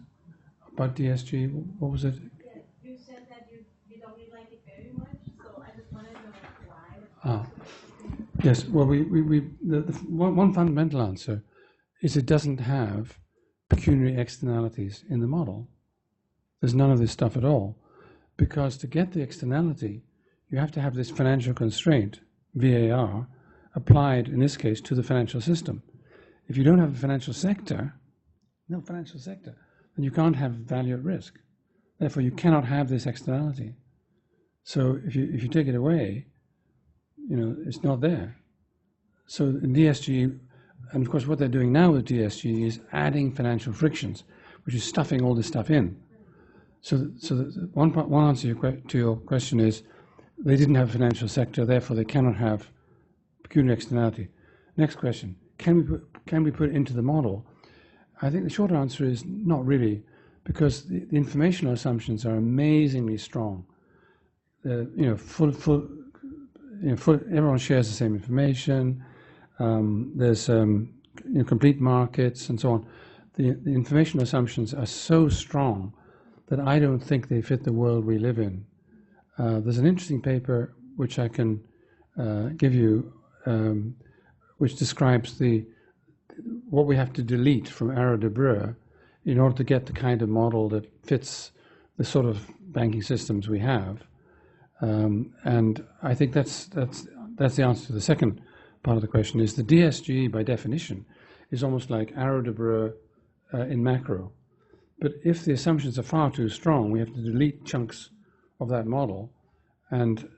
about DSG. What was it? Yeah, you said that you don't really like it very much, so I just wanted to know why. Yes. Well, the one fundamental answer is it doesn't have pecuniary externalities in the model. There's none of this stuff at all, because to get the externality, you have to have this financial constraint, VAR, applied in this case to the financial system. If you don't have a financial sector, then you can't have value at risk. Therefore, you cannot have this externality. So if you take it away, it's not there. So in DSG, and of course what they're doing now with DSG is adding financial frictions, which is stuffing all this stuff in. So one answer to your question is they didn't have a financial sector, therefore they cannot have pecuniary externality. Next question, can we put it into the model? I think the short answer is not really, because the informational assumptions are amazingly strong. Everyone shares the same information. There's complete markets and so on. The informational assumptions are so strong that I don't think they fit the world we live in. There's an interesting paper which I can give you, which describes what we have to delete from Arrow de Breuer in order to get the kind of model that fits the sort of banking systems we have. And I think that's the answer to the second part of the question. Is the DSG by definition is almost like Arrow de Breuer in macro. But if the assumptions are far too strong, we have to delete chunks of that model. And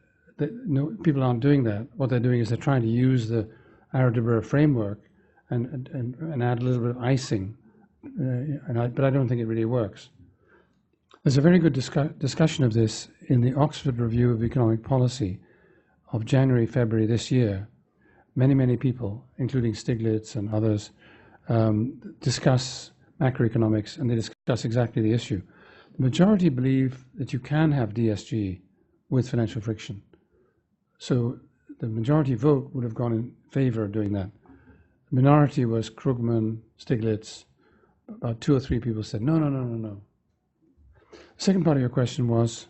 people aren't doing that. What they're doing is they're trying to use the Arrow de Breuer framework and add a little bit of icing. But I don't think it really works. There's a very good discussion of this in the Oxford Review of Economic Policy of January, February this year. Many people, including Stiglitz and others, discuss macroeconomics, and they discuss exactly the issue. The majority believe that you can have DSG with financial friction. So the majority vote would have gone in favor of doing that. The minority was Krugman, Stiglitz. About 2 or 3 people said, no. The second part of your question was?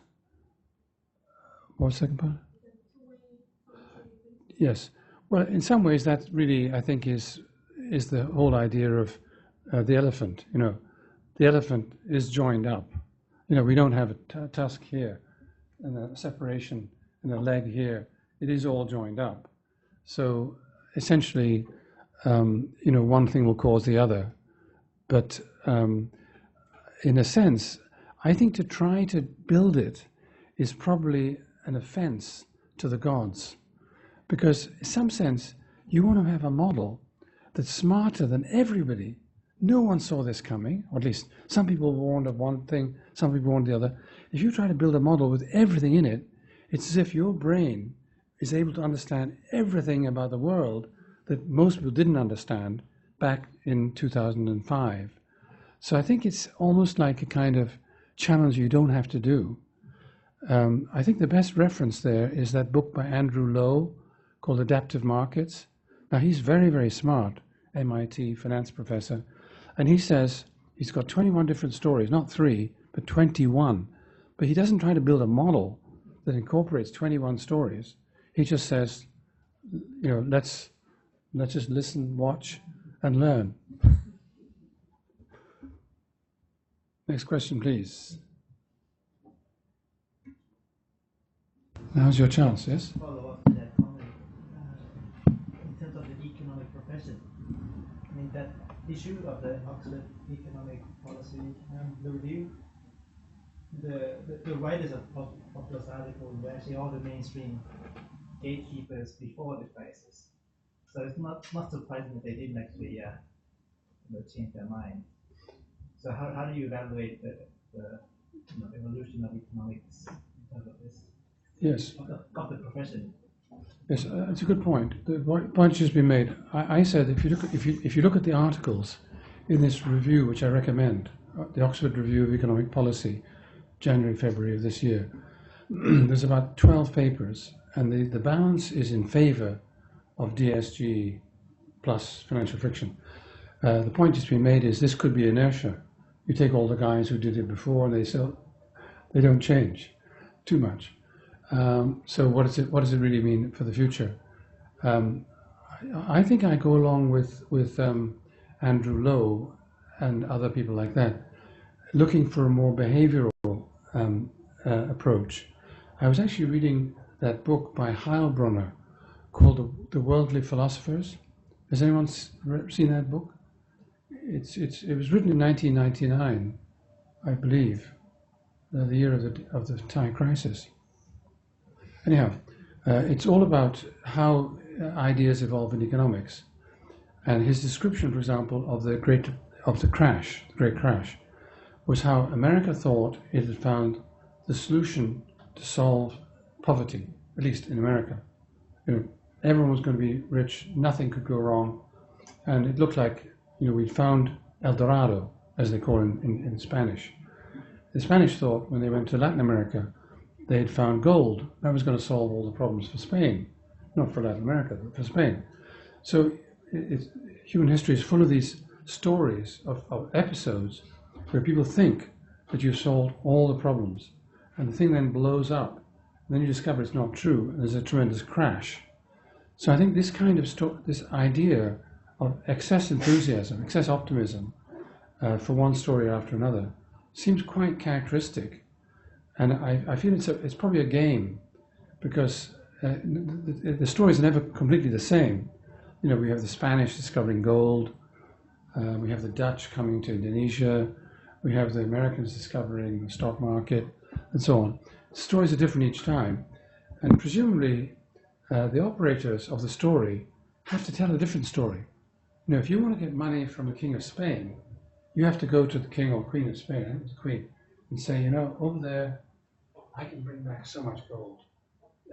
What was the second part? Yes. Well, in some ways, that really, I think, is the whole idea of the elephant. You know, the elephant is joined up. You know, we don't have a tusk here and a separation and a leg here. It is all joined up. So essentially, you know, one thing will cause the other. But in a sense, I think to try to build it is probably an offense to the gods. Because in some sense, you want to have a model that's smarter than everybody. No one saw this coming, or at least some people warned of one thing, some people warned the other. If you try to build a model with everything in it, it's as if your brain is able to understand everything about the world that most people didn't understand back in 2005. So I think it's almost like a kind of challenge you don't have to do. I think the best reference there is that book by Andrew Lowe called Adaptive Markets. Now he's very, very smart, MIT finance professor, and he says he's got 21 different stories, not 3, but 21. But he doesn't try to build a model that incorporates 21 stories. He just says, you know, let's just listen, watch, and learn. Next question, please. Now's your chance, yes? Follow up to that comment. In terms of the economic profession, I mean, that issue of the Oxford Economic Policy review, the writers of those articles were actually all the mainstream gatekeepers before the crisis. So it's not surprising that they didn't actually change their mind. So how do you evaluate the evolution of economics in terms of this? Yes. Of the profession. Yes, it's a good point. The point has been made. I said if you look at the articles in this review, which I recommend, the Oxford Review of Economic Policy, January, February of this year, there's about 12 papers, and the balance is in favor of DSG plus financial friction. The point that's been made is this could be inertia. You take all the guys who did it before, and they don't change too much. So what does it really mean for the future? I think I go along with Andrew Lowe and other people like that, looking for a more behavioral approach. I was actually reading that book by Heilbronner called The Worldly Philosophers. Has anyone seen that book? It was written in 1999, I believe, the year of the Thai crisis. Anyhow, it's all about how ideas evolve in economics, and his description, for example, of the great crash, was how America thought it had found the solution to solve poverty, at least in America. You know, everyone was going to be rich, nothing could go wrong, and it looked like, you know, we'd found El Dorado, as they call it in Spanish. The Spanish thought when they went to Latin America, they had found gold. That was going to solve all the problems for Spain, not for Latin America, but for Spain. So human history is full of these stories of episodes where people think that you've solved all the problems, and the thing then blows up, and then you discover it's not true, and there's a tremendous crash. So I think this kind of this idea of excess enthusiasm, excess optimism for one story after another seems quite characteristic. And I feel it's probably a game, because the stories are never completely the same. You know, we have the Spanish discovering gold, we have the Dutch coming to Indonesia, we have the Americans discovering the stock market, and so on. Stories are different each time, and presumably the operators of the story have to tell a different story. You know, if you want to get money from the King of Spain, you have to go to the King or Queen of Spain, I think it's the Queen, and say, you know, over there, I can bring back so much gold.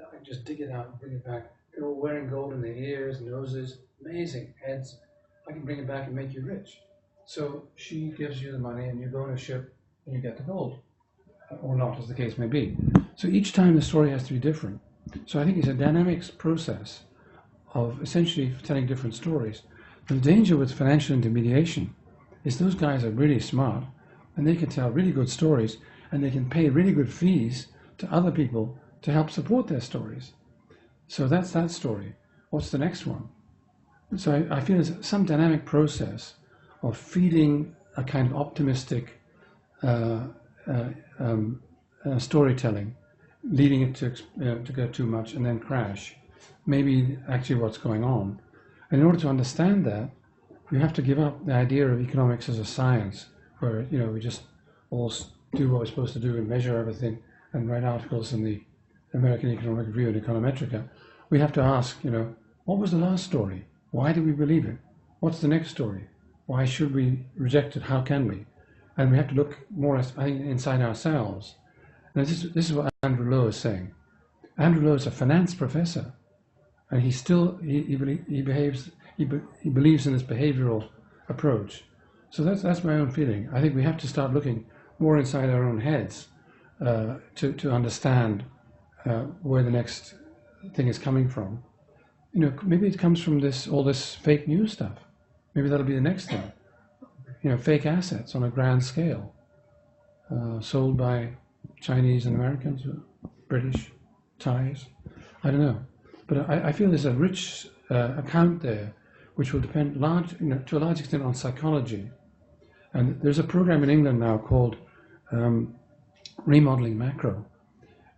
I can just dig it out and bring it back. They're all wearing gold in their ears, noses, amazing heads. I can bring it back and make you rich. So she gives you the money, and you go on a ship and you get the gold, or not, as the case may be. So each time the story has to be different. So I think it's a dynamics process of essentially telling different stories. The danger with financial intermediation is those guys are really smart, and they can tell really good stories, and they can pay really good fees to other people to help support their stories. So that's that story. What's the next one? So I feel there's some dynamic process of feeding a kind of optimistic storytelling, leading it to go too much and then crash. Maybe actually what's going on. And in order to understand that, you have to give up the idea of economics as a science, where we just all do what we're supposed to do and measure everything and write articles in the American Economic Review and Econometrica. We have to ask, what was the last story? Why do we believe it? What's the next story? Why should we reject it? How can we? And we have to look more, I think, inside ourselves. And this is what Andrew Lowe is saying. Andrew Lowe is a finance professor, and he believes in this behavioral approach. So that's my own feeling. I think we have to start looking more inside our own heads to understand where the next thing is coming from. Maybe it comes from all this fake news stuff. Maybe that'll be the next thing. Fake assets on a grand scale, sold by Chinese and Americans, British, Thais. I don't know. But I feel there's a rich account there, which will depend to a large extent on psychology. And there's a program in England now called Remodeling Macro.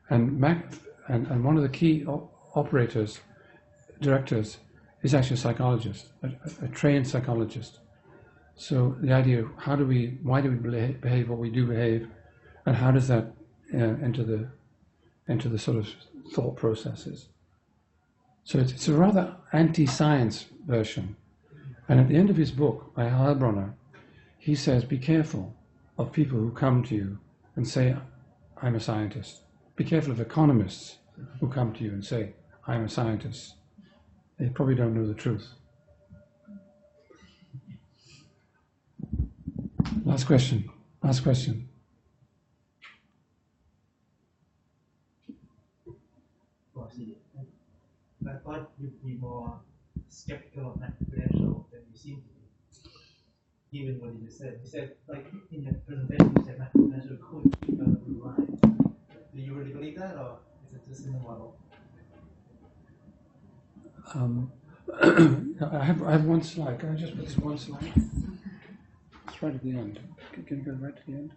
And one of the key directors, is actually a psychologist, a trained psychologist. So the idea of why do we behave what we do behave, and how does that enter the sort of thought processes. So it's a rather anti-science version. And at the end of his book, by Heilbronner, he says, be careful of people who come to you and say, I'm a scientist. Be careful of economists who come to you and say, I'm a scientist. They probably don't know the truth. Last question. Last question. I thought you'd be more skeptical of that credential than you seem to be, given what you just said. You said, like in your presentation, you said macro could keep out of the line. Do you really believe that, or is it just in the model? I have one slide. Can I just put this one slide? It's right at the end. Can you go right to the end?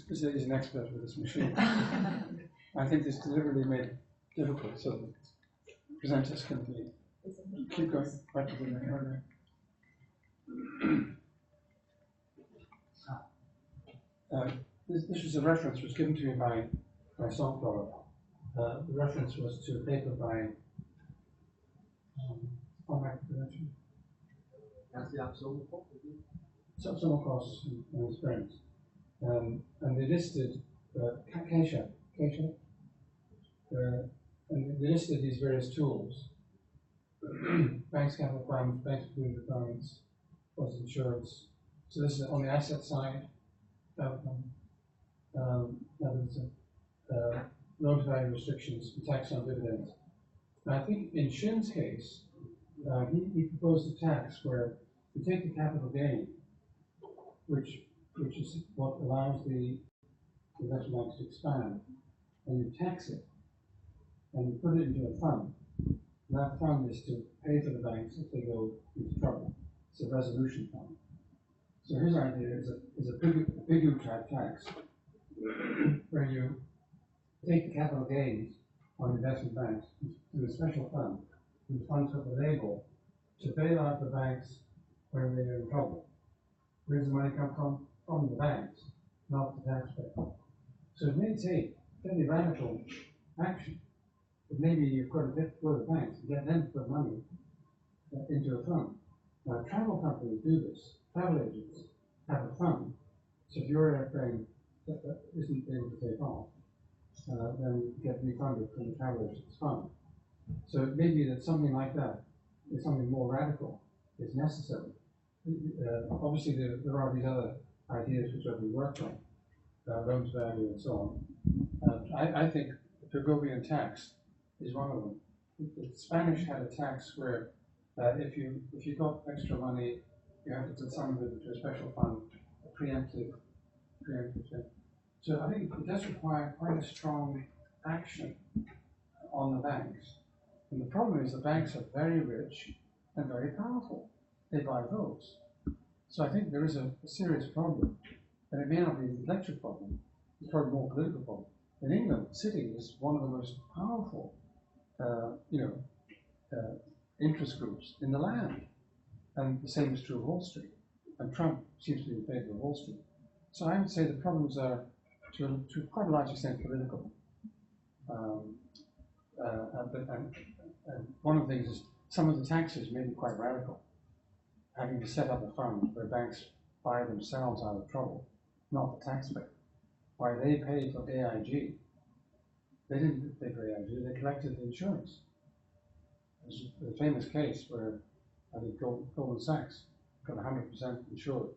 This lady is an expert with this machine. I think this deliberately made it difficult so that presenters can keep going right to the end. This was a reference was given to me by Saltwater. The reference was to a paper by Somokos and his friends. And they listed Keisha, and they listed these various tools. Banks, capital requirements, banks including requirements, plus insurance. So this is on the asset side. Loan value restrictions, and tax on dividends. And I think in Shin's case, he proposed a tax where you take the capital gain, which is what allows the investment banks to expand, and you tax it, and you put it into a fund. And that fund is to pay for the banks if they go into trouble. It's a resolution fund. So his idea is a big type tax, where you take the capital gains on investment banks to a special fund, and the fund's got the label to bail out the banks when they're in trouble. Where does the money come from? From the banks, not the taxpayer. So it may take fairly radical action, but maybe you've got to go to the banks and get them to put money into a fund. Now, travel companies do this. Travel agents have a fund. So if your airplane isn't able to take off, then you get refunded from the travel agent's fund. So it may be that something like that, is something more radical, is necessary. Obviously, there are these other ideas which are being worked on, loans value and so on. I think the Bergovian tax is one of them. The Spanish had a tax where if you got extra money, you have to put some of it into a special fund, a preemptive thing. So I think it does require quite a strong action on the banks. And the problem is the banks are very rich and very powerful. They buy votes. So I think there is a serious problem. And it may not be an intellectual problem. It's probably more political problem. In England, City is one of the most powerful, interest groups in the land. And the same is true of Wall Street. And Trump seems to be in favor of Wall Street. So I would say the problems are, to quite a large extent, political. And one of the things is some of the taxes may be quite radical. Having to set up a fund where banks buy themselves out of trouble, not the taxpayer. Why they pay for AIG, they didn't pay for AIG, they collected the insurance. There's a famous case where I think Goldman Sachs got 100% insured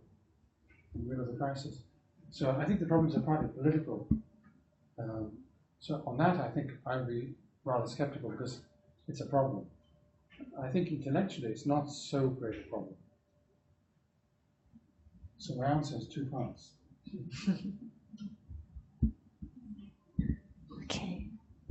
in the middle of the crisis. So I think the problems are partly political. So on that, I think I would be rather skeptical because it's a problem. I think intellectually it's not so great a problem. So my answer is 2 parts. Okay.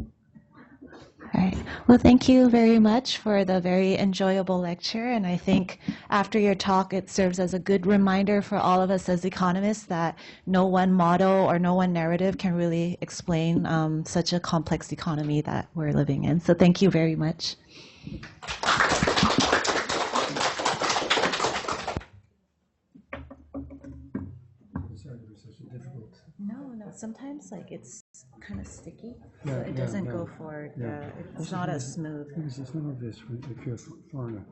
All right. Well, thank you very much for the very enjoyable lecture. And I think after your talk, it serves as a good reminder for all of us as economists that no one model or no one narrative can really explain such a complex economy that we're living in. So thank you very much. No, sometimes like it's kind of sticky, so it doesn't go for, it's not as smooth. It's not obvious if you're a foreigner.